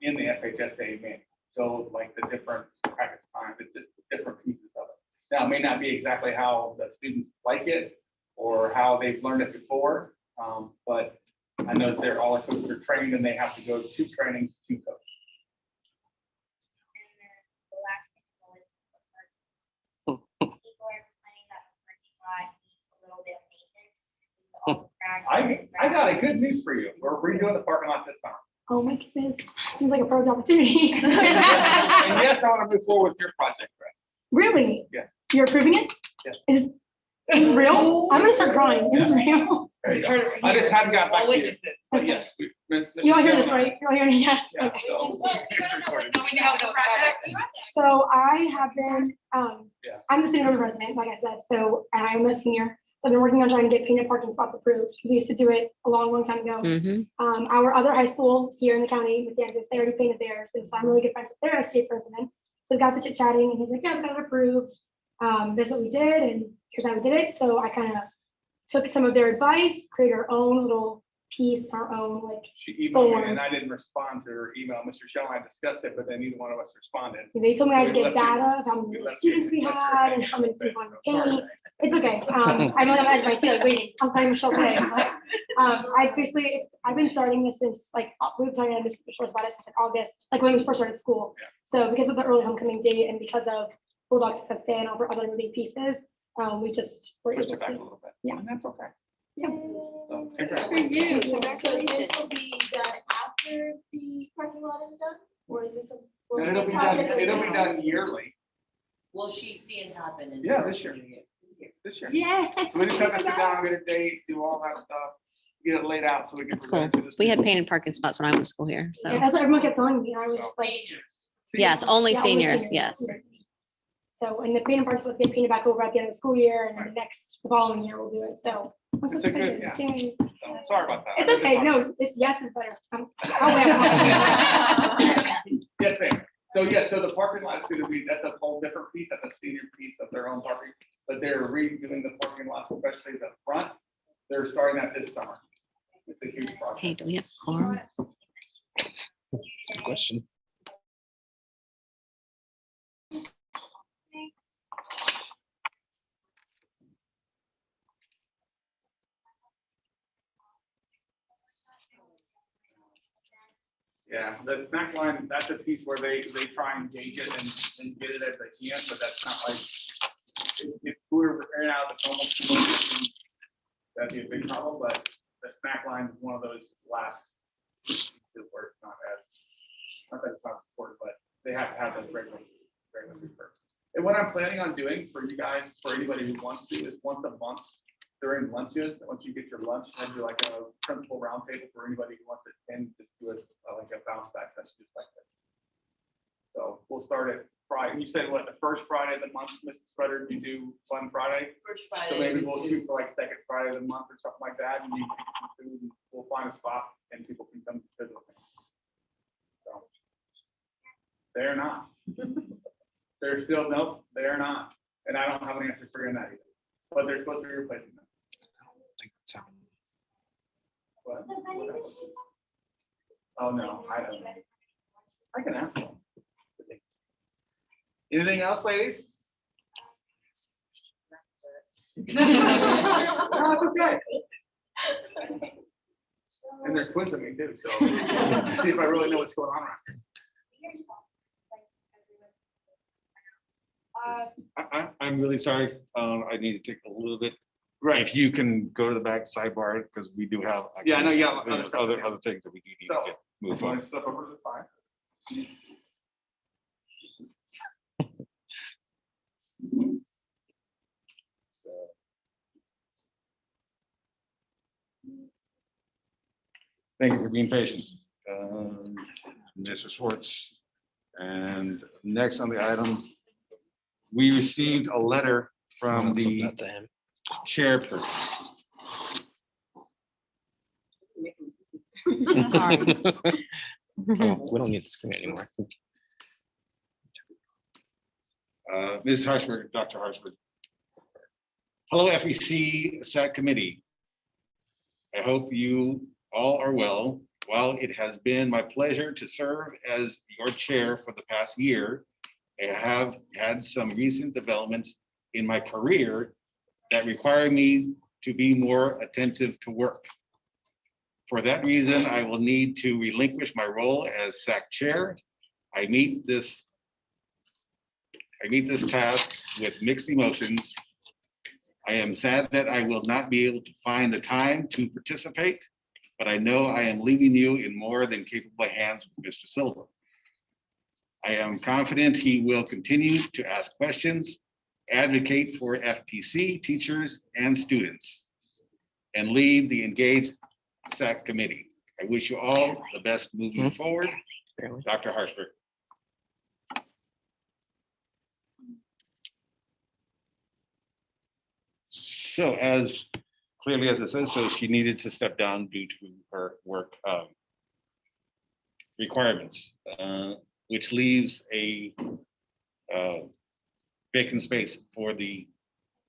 H: in the FHSA manual. So like the different practice times, it's just different pieces of it. Now, it may not be exactly how the students like it or how they've learned it before, but I know that they're all the coaches are trained and they have to go to training to coach.
K: And then the last thing was the parking. People are complaining that the parking lot needs a little bit of maintenance. All the cracks and
H: I got a good news for you. We're redoing the parking lot this summer.
B: Oh my goodness, seems like a perfect opportunity.
H: And yes, I want to move forward with your project, Brett.
B: Really?
H: Yes.
B: You're approving it?
H: Yes.
B: Is this real? I'm gonna start crying. Is this real?
H: There you go. I just haven't got back to you. But yes.
B: You all hear this, right? You all hear me? Yes.
H: Yeah,
B: Okay.
H: so it's recorded.
B: So I have been,
H: Yeah.
B: I'm the student president, like I said, so and I'm a senior. So I've been working on trying to get painted parking spots approved, because we used to do it a long time ago. Our other high school here in the county, Kansas, they already painted theirs, and so I'm really good friends with their SJ president. So we got to chit chatting, and he's like, yeah, we got it approved. This is what we did, and here's how we did it. So I kind of took some of their advice, created our own little piece, our own like
H: She emailed
B: form.
H: me and I didn't respond to her email. Mr. Shell and I discussed it, but then neither one of us responded.
B: They told me I had to
H: So we
B: get
H: left you-
B: data of how many
H: left you-
B: students we
H: left your
B: had and
H: hand
B: how many
H: open,
B: students wanted to
H: so sorry.
B: paint. It's okay. I know I'm edge, I see like waiting. I'm talking to Michelle today. But, I've been starting this since like, we were talking to Mr. Shores about it since like August, like when we first started school. So because of the early homecoming date and because of Bulldog Success Day and all the other moving pieces, we just were
H: Pushed
B: able
H: it back a
B: to.
H: little bit.
B: Yeah.
H: And that's okay.
B: Yeah.
H: So, congrats.
O: So this will be done after the parking lot is done, or is this a? will
H: And
O: this
H: it'll be
O: happen
H: done yearly.
J: Will she see it happen? in
H: Yeah,
J: the
H: this year.
J: new year?
H: This year.
B: Yeah.
H: So we just have to sit down, get a date, do all that stuff, get it laid out so we can.
I: That's cool.
H: present it to the
I: We had
H: students.
I: painted parking spots when I went to school here,
B: Yeah,
I: so.
B: that's what everyone kept telling me. And I was just like,
I: Yes, only
B: Yeah,
I: seniors, yes.
B: So, and the painted parks will get painted back over at the end of the school year, and then the following year we'll do it. So. I'm so
H: It's a good-
B: excited. Yay.
H: So, sorry about that.
B: It's okay. No, yes is better. I'll wait.
H: Yes, ma'am. So yes, so the parking lot is gonna be, that's a whole different piece, that's a senior piece of their own parking, but they're redoing the parking lots, especially the front. They're starting that this summer. It's a huge project.
I: Hey, do we have quorum?
L: Good question.
H: Yeah, the snack line, that's a piece where they try and gauge it and get it as they can, but that's not like, if we're in and out of the normal school system, that'd be a big problem, but the snack line is one of those last pieces where it's not as, not that it's not important, but they have to have those regularly first. And what I'm planning on doing for you guys, for anybody who wants to, is once a month during lunches, once you get your lunch, I do like a principal roundtable for anybody who wants to attend, just do it like a bounce back session just like this. So we'll start at Friday. You said what, the first Friday of the month, Mrs. Scudder, you do Fun Friday?
J: First
H: So
J: Friday.
H: maybe we'll shoot for like second Friday of the month or something like that, and you can come through, and we'll find a spot and people can come visit with me. So they're not. They're still, nope, they're not. And I don't have an answer for you on that either. But they're supposed to be replacing them. What? What else? Oh, no, I don't know. I can ask them. Anything else, ladies? Oh, it's okay. And they're quizzing me too, so see if I really know what's going on around here.
A: I'm really sorry. I need to take a little bit.
H: Right.
A: If you can go to the back sidebar, because we do have.
H: Yeah, I know you have
A: actually,
H: other stuff to do.
A: other things that we do need to
H: So,
A: get moved
H: Want
A: on.
H: to step over to the side?
A: Thank you for being patient. Mr. Schwartz. And next on the item, we received a letter from the chairperson.
L: Sorry. Oh, we don't need the screen anymore.
A: Ms. Harshford, Dr. Harshford. Hello, FPC SAC Committee. I hope you all are well. While it has been my pleasure to serve as your chair for the past year, I have had some recent developments in my career that require me to be more attentive to work. For that reason, I will need to relinquish my role as SAC chair. I meet this task with mixed emotions. I am sad that I will not be able to find the time to participate, but I know I am leaving you in more than capable hands with Mr. Silva. I am confident he will continue to ask questions, advocate for FPC teachers and students, and lead the engaged SAC committee. I wish you all the best moving forward. Dr. Harshford. So as clearly as it says, so she needed to step down due to her work requirements, which leaves a vacant space for the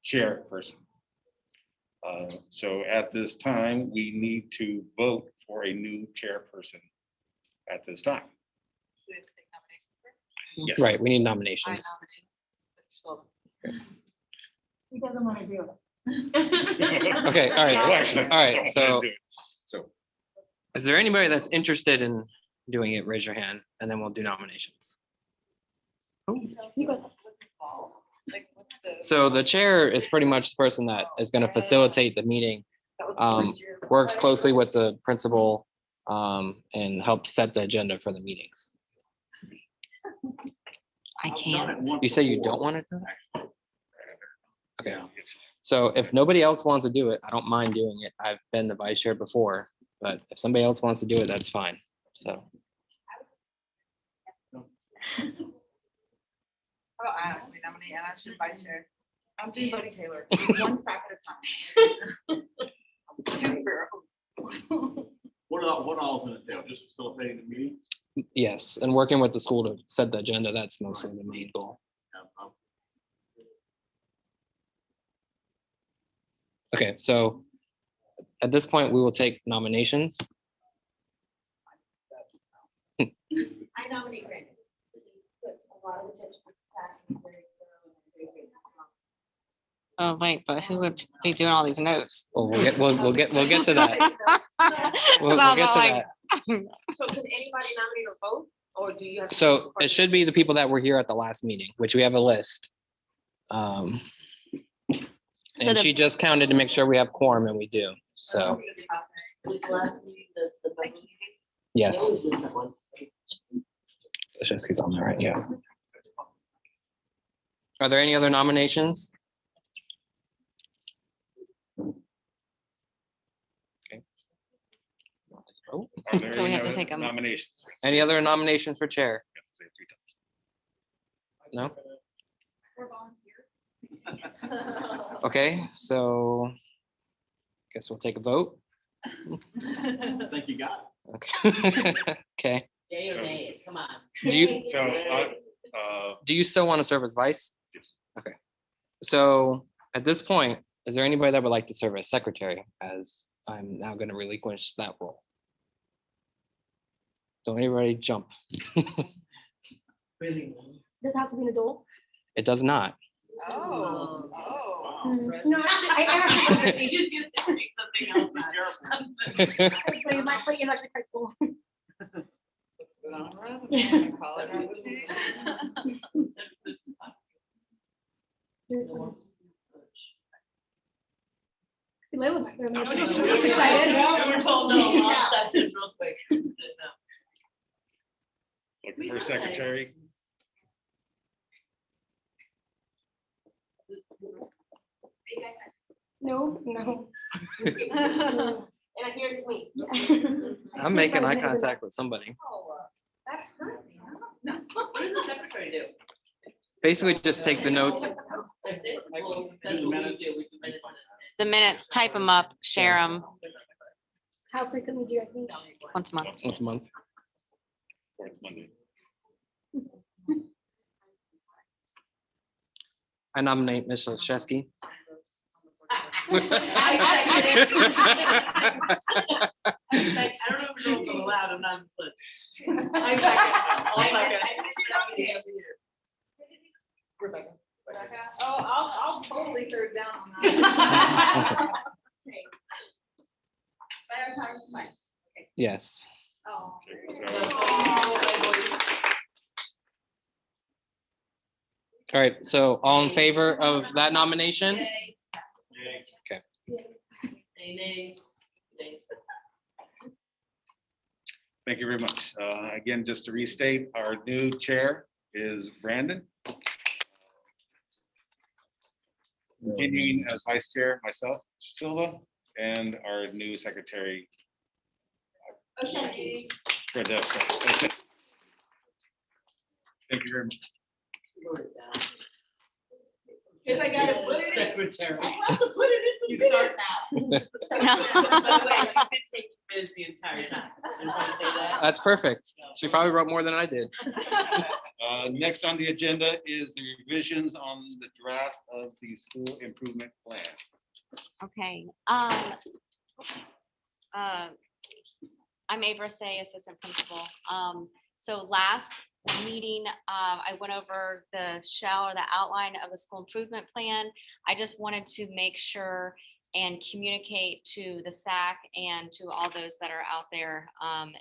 A: chairperson. So at this time, we need to vote for a new chairperson at this time. Yes.
L: Right, we need nominations.
O: He doesn't want to do it.
L: Okay, all right, so is there anybody that's interested in doing it? Raise your hand, and then we'll do nominations. So the chair is pretty much the person that is going to facilitate the meeting, works closely with the principal, and help set the agenda for the meetings.
I: I can't.
L: You say you don't want to do it? Okay. So if nobody else wants to do it, I don't mind doing it. I've been the vice chair before, but if somebody else wants to do it, that's fine. So.
G: How about Anna? We nominate Anna as vice chair. I'm doing Buddy Taylor. One sack at a time. Two girls.
N: What all is in it, just facilitating the meeting?
L: Yes, and working with the school to set the agenda, that's mostly the main goal. Okay, so at this point, we will take nominations.
O: I nominate Brandon. Puts a lot of attention to SAC, he's very thorough and very good.
I: Oh, wait, but who would be doing all these notes?
L: Well, we'll get to that. We'll get to that.
O: So can anybody nominate or vote, or do you have?
L: So it should be the people that were here at the last meeting, which we have a list. And she just counted to make sure we have quorum, and we do, so. Yes. Shesky's on there, right? Yeah. Are there any other nominations? Okay.
A: Are there
I: So we
A: any
I: have to
A: other
I: take 'em.
A: nominations?
L: Any other nominations for chair? No? Okay, so guess we'll take a vote.
N: I think you got
L: Okay. Okay.
J: Yay or nay, come on.
L: Do you,
A: So,
L: do you still want to serve as vice?
A: Yes.
L: Okay. So at this point, is there anybody that would like to serve as secretary, as I'm now going to relinquish that role? Don't anybody jump.
J: Really?
B: Does it have to be an adult?
L: It does not.
G: Oh.
B: No, I actually.
J: You just get to take something else out.
B: But it might be actually quite cool.
G: Call it nomination.
B: Layla back there,
J: I'm
B: she's
J: excited.
B: excited.
J: We're told no, I'll step in real quick.
A: Looking for a secretary.
B: No, no.
O: And I hear it's me.
L: I'm making eye contact with somebody.
O: That hurt me, huh? No. What does the secretary do?
L: Basically, just take the notes.
J: That's it? Well, that's what we do. We do minutes.
I: The minutes, type them up, share them
B: How frequently do you guys meet?
I: once a month.
L: Once a month.
A: Fourth Monday.
L: I nominate Ms. Olszewski.
J: I don't know if it's allowed, I'm not.
G: I second. Rebecca. Oh, I'll totally throw it down on that. Okay. Mayor Thomas, Mike.
L: Yes.
G: Oh.
L: All right, so all in favor of that nomination? Okay.
A: Thank you very much. Again, just to restate, our new chair is Brandon. Continuing as vice chair, myself, Silva, and our new secretary.
O: Okay.
A: Francesca. Thank you very much.
O: If I gotta put it in.
J: Secretary.
O: I have to put it in.
J: You start now. By the way, she did take minutes the entire time. I just want to say that.
L: That's perfect. She probably wrote more than I did.
A: Next on the agenda is the revisions on the draft of the school improvement plan.
I: Okay. I'm Abra Say, assistant principal. So last meeting, I went over the shell or the outline of the school improvement plan. I just wanted to make sure and communicate to the SAC and to all those that are out there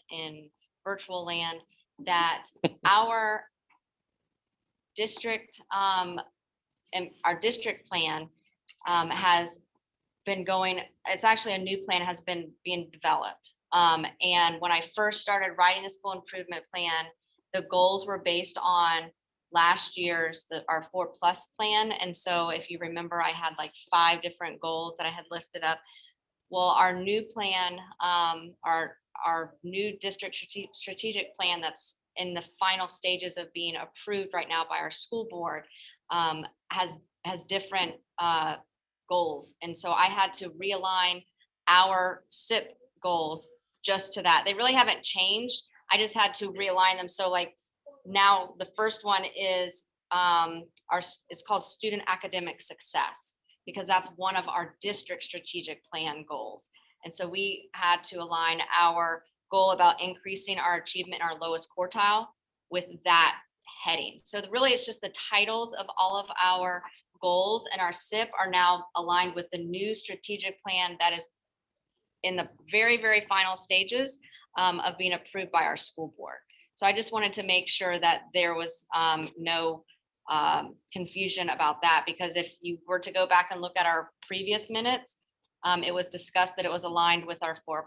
I: in virtual land that our district and our district plan has been going, it's actually a new plan has been being developed. And when I first started writing the school improvement plan, the goals were based on last year's, our 4+ plan. And so if you remember, I had like 5 different goals that I had listed up. Well, our new plan, our new district strategic plan that's in the final stages of being approved right now by our school board has different goals. And so I had to realign our SIP goals just to that. They really haven't changed. I just had to realign them. So like now the first one is it's called student academic success, because that's one of our district strategic plan goals. And so we had to align our goal about increasing our achievement in our lowest quartile with that heading. So really it's just the titles of all of our goals, and our SIP are now aligned with the new strategic plan that is in the very, very final stages of being approved by our school board. So I just wanted to make sure that there was no confusion about that, because if you were to go back and look at our previous minutes, it was discussed that it was aligned with our 4+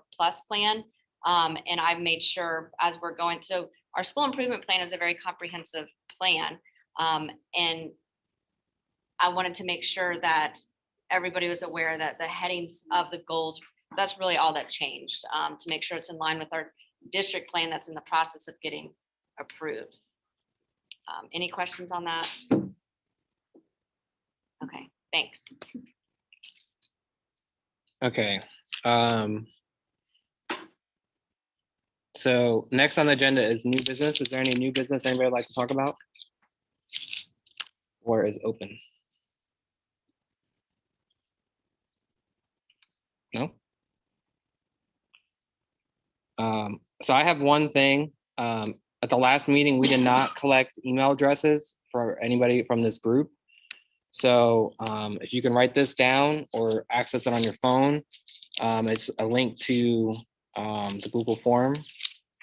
I: plan. And I've made sure as we're going through, our school improvement plan is a very comprehensive plan. And I wanted to make sure that everybody was aware that the headings of the goals, that's really all that changed, to make sure it's in line with our district plan that's in the process of getting approved. Any questions on that? Okay, thanks.
L: Okay. So next on the agenda is new business. Is there any new business anybody would like to talk about? Or is open? No? So I have one thing. At the last meeting, we did not collect email addresses for anybody from this group. So if you can write this down or access it on your phone, it's a link to the Google form,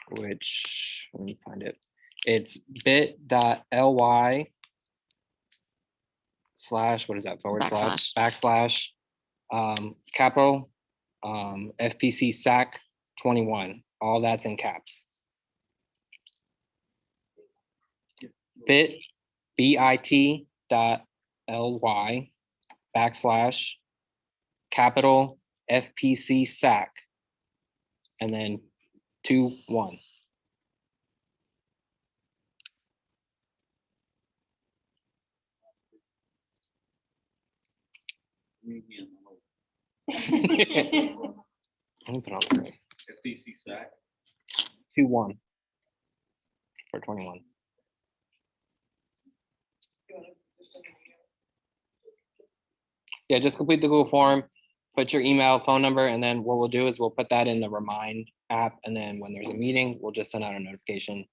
L: which, let me find it. It's bit.ly/ what is that, / capital FPC SAC 21. All that's in caps. bit.ly/capital FPC SAC and then 21. Let me put it on screen.
N: FPC SAC.
L: 21 for 21. Yeah, just complete the Google form, put your email, phone number, and then what we'll do is we'll put that in the Remind app. And then when there's a meeting, we'll just send out a notification,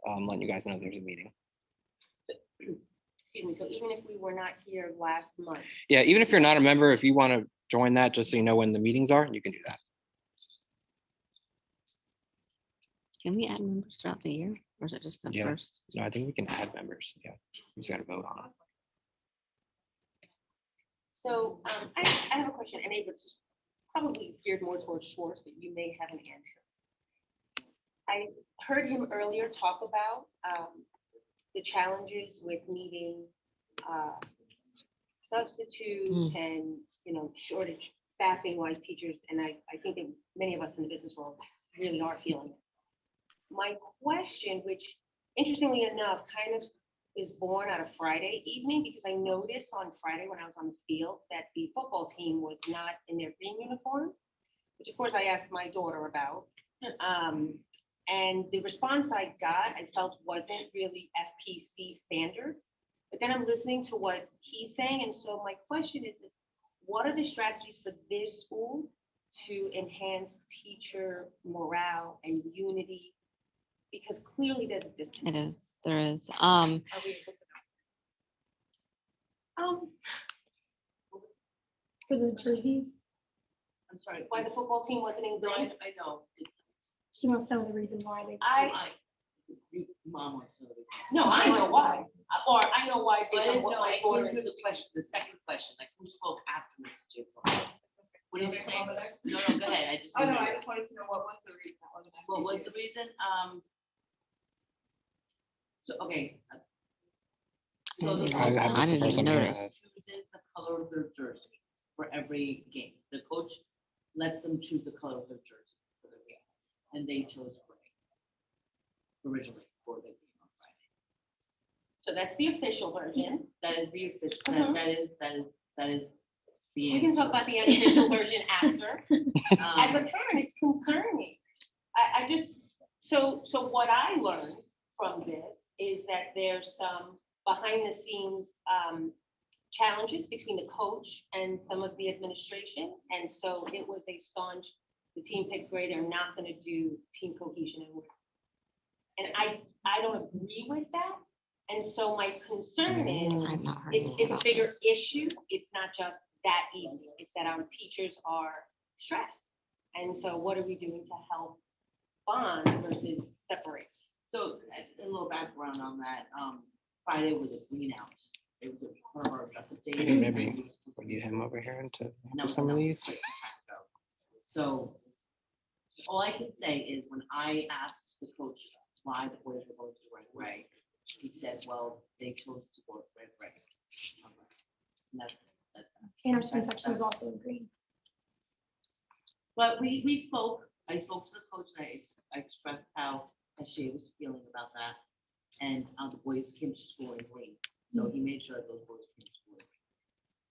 L: letting you guys know there's a meeting.
J: Excuse me, so even if we were not here last month,
L: Yeah, even if you're not a member, if you want to join that, just so you know when the meetings are, you can do that.
I: Can we add members throughout the year, or is it just the
L: Yeah.
I: first?
L: No, I think we can add members. Yeah, we just got to vote on it.
J: so I have a question, and it's probably geared more towards Schwartz, but you may have an answer. I heard him earlier talk about the challenges with needing substitutes and, shortage staffing wise teachers. And I think that many of us in the business world really are feeling it. My question, which interestingly enough, kind of is born out of Friday evening, because I noticed on Friday when I was on the field that the football team was not in their green uniform, which of course I asked my daughter about. And the response I got, I felt wasn't really FPC standards. But then I'm listening to what he's saying. And so my question is what are the strategies for this school to enhance teacher morale and unity? Because clearly there's a disconnect.
I: It is, there is.
J: Are we able to-
B: For the jerseys,
J: I'm sorry, why the football team wasn't in green?
O: I know.
B: she wants to know the reason why they.
J: Mom wants to know. No, I know why, or I know why.
O: I didn't
J: what
O: know,
J: my
O: I
J: daughter
O: didn't hear
J: is-
O: the question, the second question, like who spoke after Mrs. J. What did you say?
J: Okay.
O: No, go ahead, I just.
G: Oh, no,
O: didn't
G: I
O: hear.
G: just wanted to know what was the reason. That wasn't
O: What was the reason? So, okay. So the
L: I
O: coach
L: this is the first time hearing
I: notice.
L: this.
O: chooses the color of their jersey for every game. The coach lets them choose the color of their jersey for their game, and they chose gray originally for the game on Friday.
J: So that's the official version.
O: That is the official,
J: Mhm.
O: that is the.
J: We can talk about the unofficial version after. As a
O: Um,
J: parent, it's concerning. I just, so what I learned from this is that there's some behind the scenes challenges between the coach and some of the administration. And so it was a staunch, the team picked gray, they're not gonna do team cohesion and work. And I don't agree with that. And so my concern is,
I: I've not heard
J: it's a
I: about
J: bigger
I: this.
J: issue. It's not just that evening. It's that our teachers are stressed. And so what are we doing to help bond versus separate?
O: So a little background on that, Friday was a green out. It was one of our adjusted days.
L: I think maybe we need him over here to
O: And that
L: answer
O: was
L: some of
O: announced
L: these.
O: quite some time ago. So all I can say is when I asked the coach why the boys were going to red gray, he said, well, they chose to go red gray. And that's.
B: And our student section was also in green.
O: But we spoke, I spoke to the coach, and I expressed how SJ was feeling about that. And the boys came to school in green, so he made sure those boys came to school.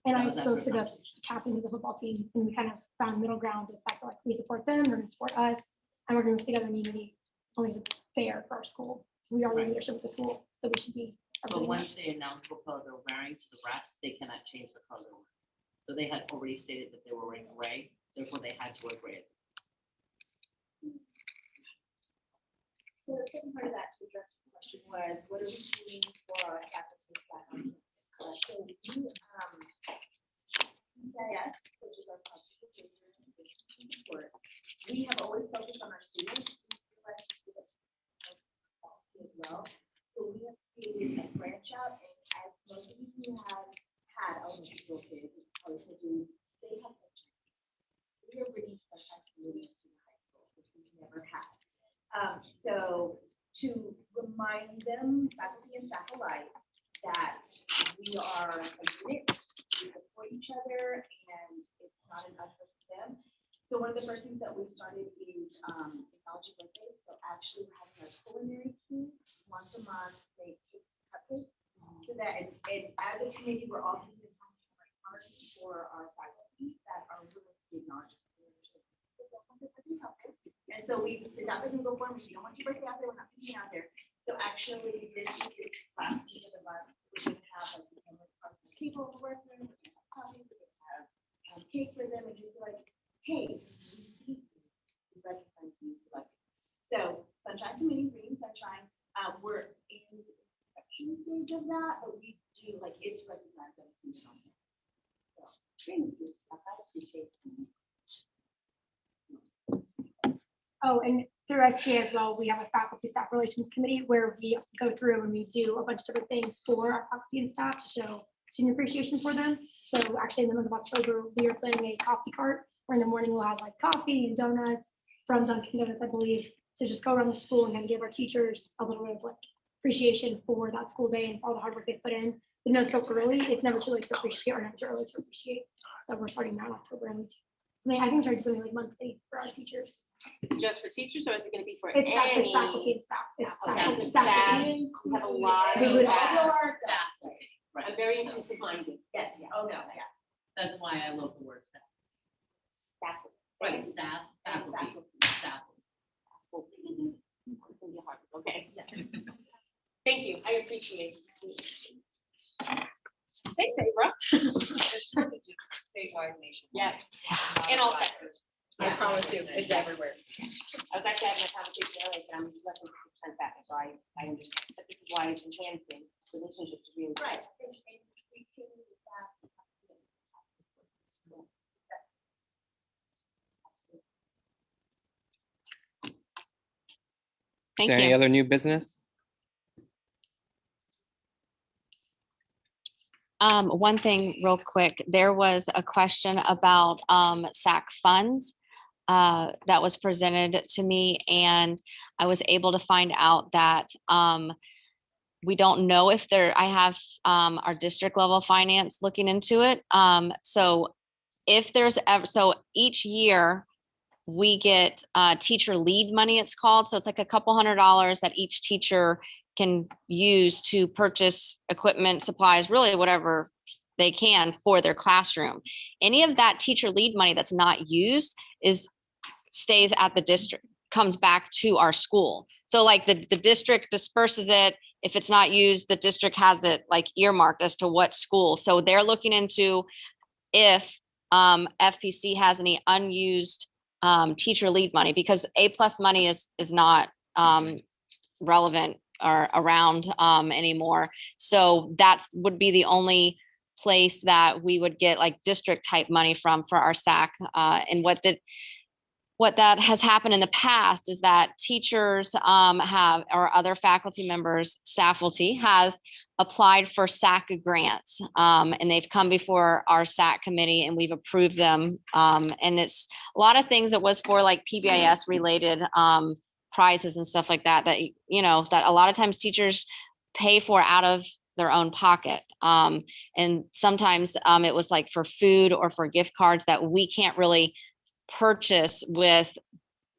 B: And
O: That
B: I
O: was after
B: spoke
O: a
B: to the
O: conversation.
B: captains of the football team, and we kind of found middle ground with the fact that like we support them, they're gonna support us, and we're gonna work together in unity. Only if it's fair for our school. We are the
O: Right.
B: leadership of the school, so we should be.
O: But
B: representing
O: once
B: that.
O: they announced what color they're wearing to the refs, they cannot change the color. they're wearing. So they had already stated that they were wearing gray, therefore they had to wear gray.
K: So the second part of that to address the question was, what are we doing for our faculty and staff? So we do, yes, which is our public support. We have always focused on our students. As well, so we have created a branch out, and as most of you have had elementary school kids, also do, they have. We are bringing such activities to the high school, which we've never had. So to
P: remind them, faculty and staff alike, that we are a unit, we support each other, and it's not an us versus them. So one of the first things that we've started is technology birthdays. So actually we're having our culinary kids once a month make cakes, cupcakes, so that and as a committee, we're all taking the time to write cards for our faculty that are willing to be acknowledged. And so we send out the Google form, we don't want your birthday out there, we're not putting it out there. So actually, this week is last week of the month, we're gonna have like the family cards for people in the workroom, we're gonna have coffee, we're gonna have cake for them, and just be like, hey, we see you, we recognize you, like. So Sunshine Committee, Green Sunshine, we're in the inspection stage of that, but we do, like, it's recognized that it's on here. So, thank you, I appreciate it.
B: Oh, and through SGA as well, we have a faculty staff relations committee where we go through and we do a bunch of different things for our faculty and staff to show student appreciation for them. So actually in the month of October, we are planning a coffee cart where in the morning we'll have like coffee and donuts from Dunkin' Donuts, I believe, to just go around the school and kind of give our teachers a little bit of like appreciation for that school day and for all the hard work they put in. But no, so early, it's never too late to appreciate or never too early to appreciate. So we're starting that in October. And I mean, I think we're trying to do something like monthly for our teachers.
J: Is it just for teachers or is it gonna be for
B: It's
J: any?
B: faculty and staff. It's
J: Okay,
B: faculty,
J: staff.
B: faculty.
J: We have a lot of
B: Include
J: staff.
P: Staff.
J: I'm very inclusive minded.
P: Yes, oh, no, yeah.
J: That's why I love the word staff.
P: Staff.
J: Right, staff, faculty, staff. Okay. Thank you, I appreciate it. Stay safe, bro.
G: Statewide nation.
J: Yes, in all sectors.
G: I promise you, it's everywhere.
J: I was actually having a conversation earlier, and I'm less than 50% back, so I understand. But this is why it's enhancing relationships is really.
P: Right.
L: Is there any other new business?
I: One thing real quick, there was a question about SAC funds that was presented to me, and I was able to find out that we don't know if I have our district level finance looking into it. So if there's ever, so each year we get teacher lead money, it's called. So it's like a couple $100 that each teacher can use to purchase equipment, supplies, really whatever they can for their classroom. Any of that teacher lead money that's not used stays at the district, comes back to our school. So like the district disperses it. If it's not used, the district has it like earmarked as to what school. So they're looking into if FPC has any unused teacher lead money, because A+ money is not relevant or around anymore. So that's would be the only place that we would get like district type money from for our SAC. And what that has happened in the past is that teachers have, or other faculty members, staffalty has applied for SAC grants, and they've come before our SAC committee and we've approved them. And it's a lot of things that was for like PBIS related prizes and stuff like that, that a lot of times teachers pay for out of their own pocket. And sometimes it was like for food or for gift cards that we can't really purchase with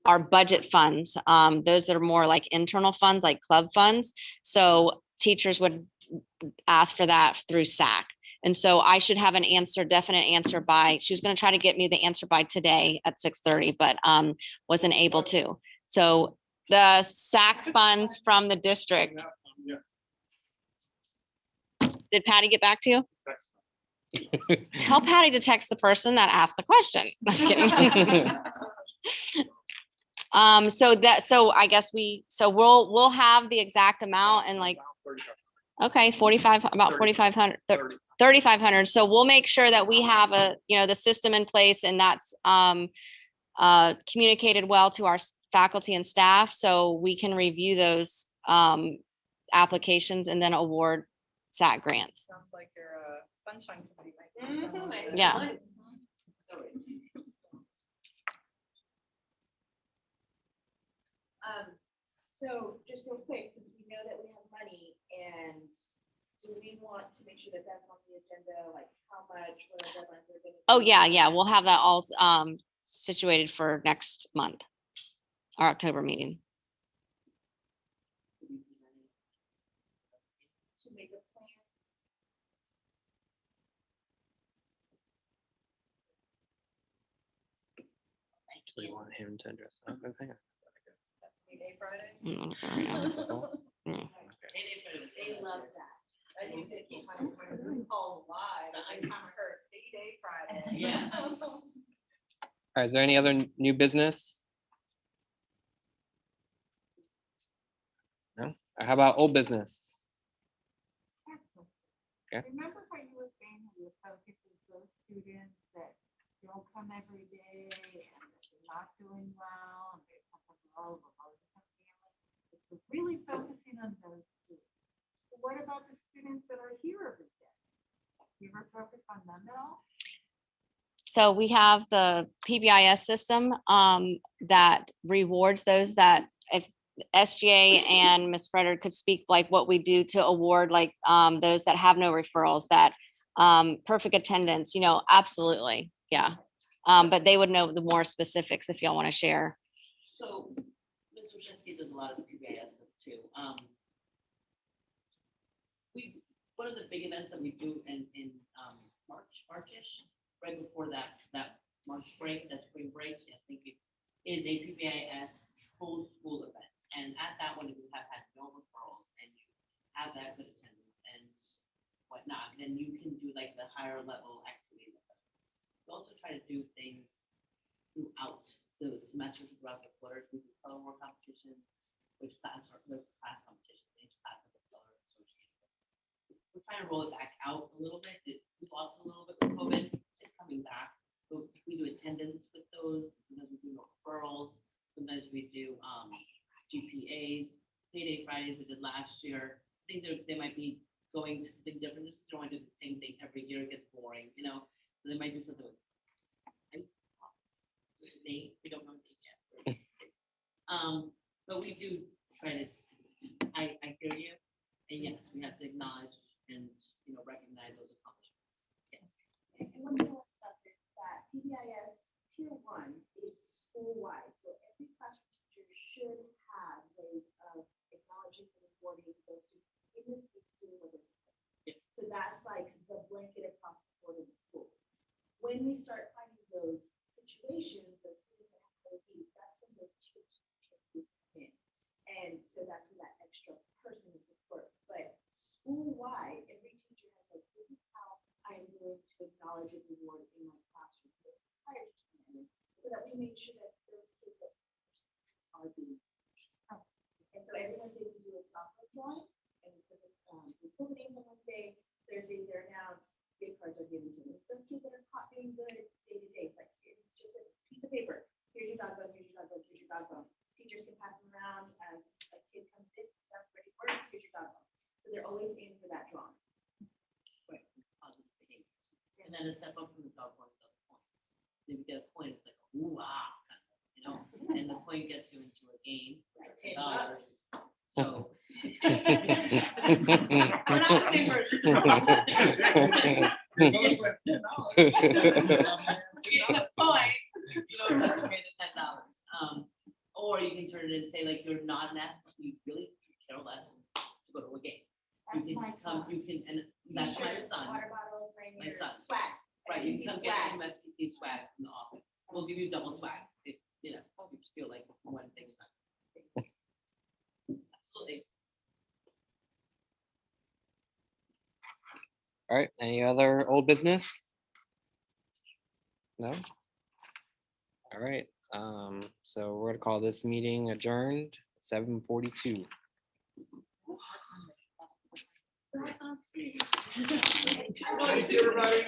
I: our budget funds. Those that are more like internal funds, like club funds. So teachers would ask for that through SAC. And so I should have an answer, definite answer by, she was going to try to get me the answer by today at 6:30, but wasn't able to. So the SAC funds from the district. Did Patty get back to you? Tell Patty to text the person that asked the question. I'm just kidding. So I guess we'll have the exact amount and like, okay, 4,500. 3,500. So we'll make sure that we have the system in place, and that's communicated well to our faculty and staff, so we can review those applications and then award SAC grants.
G: Sounds like you're a sunshine committee.
I: Yeah.
P: So just real quick, since we know that do we want to make sure that that's on the agenda, like how much, what our deadlines are gonna be?
I: Oh, yeah, we'll have that all situated for next month, our October meeting.
P: To make a plan.
L: We want him to address. Okay, hang on.
G: Payday Friday.
P: They love that. I need to keep my calls alive. I kind of heard Payday Friday.
O: Yeah.
L: All right, is there any other new business? No? How about old business? Okay.
M: Remember how you were saying how you focus on those students that don't come every day and that they're not doing well and they come from all over all different families? It's really focusing on those students. But what about the students that are here every day? You ever focus on them at all?
I: So we have the PBIS system that rewards those that if SGA and Ms. Frederick could speak like what we do to award like those that have no referrals, that perfect attendance, absolutely. Yeah. But they would know the more specifics if y'all want to share.
O: So, Mr. Shesky does a lot of the PBIS stuff too. One of the big events that we do in March-ish, right before that March break, that spring break, I think it is a PBIS full school event. And at that one, you have had no referrals and you have that good attendance and whatnot, then you can do like the higher level activities. We also try to do things throughout the semesters, throughout the quarters. We do color war competitions, which class competitions, each class has a color associated. We're trying to roll it back out a little bit. We lost a little bit with COVID. It's coming back. So we do attendance with those. Sometimes we do referrals. Sometimes we do GPAs, Payday Fridays we did last year. I think they might be going to something different. Just don't want to do the same thing every year. It gets boring, So they might do something with we don't know yet. But we do try to. I hear you, and yes, we have to acknowledge and recognize those accomplishments. Yes.
P: And one thing about this, that PBIS Tier 1 is school-wide, so every classroom teacher should have ways of acknowledging and rewarding those students in the school, whether it's so that's like the blanket across the board of the schools. When we start finding those situations, those students that have those needs, that's when those teachers come in. And so that's when that extra person is support. But school-wide, every teacher has like, this is how I am going to acknowledge and reward in my classroom prior to coming in, so that we make sure that those kids that are being. And so everyone did do a chocolate drawing, and we put names on Wednesday, Thursday, they're announced, gift cards are given to them. Those kids that are caught being good day to day, like it's just a piece of paper. Here's your dog bone, here's your dog bone, here's your dog bone. Teachers can pass them around as a kid comes in, that's ready for it, here's your dog bone. So they're always aiming for that drawing.
O: Right, positive behavior. And then a step up from the dog one, the points. If you get a point, it's like, ooh, ah, and the point gets you into a game. $10. So. We're not the same person. It's a point, you don't have to pay the $10. Or you can turn it and say like you're not an athlete, you really care less to go to a game. You can come, and that's my son.
P: Water bottles,
O: My son.
P: swag.
O: Right, you can come get some FPC swag from the office. We'll give you double swag if, you feel like one thing's not. Absolutely.
L: All right, any other old business? No? All right, so we're gonna call this meeting adjourned, 7:42.
G: Thanks, everybody.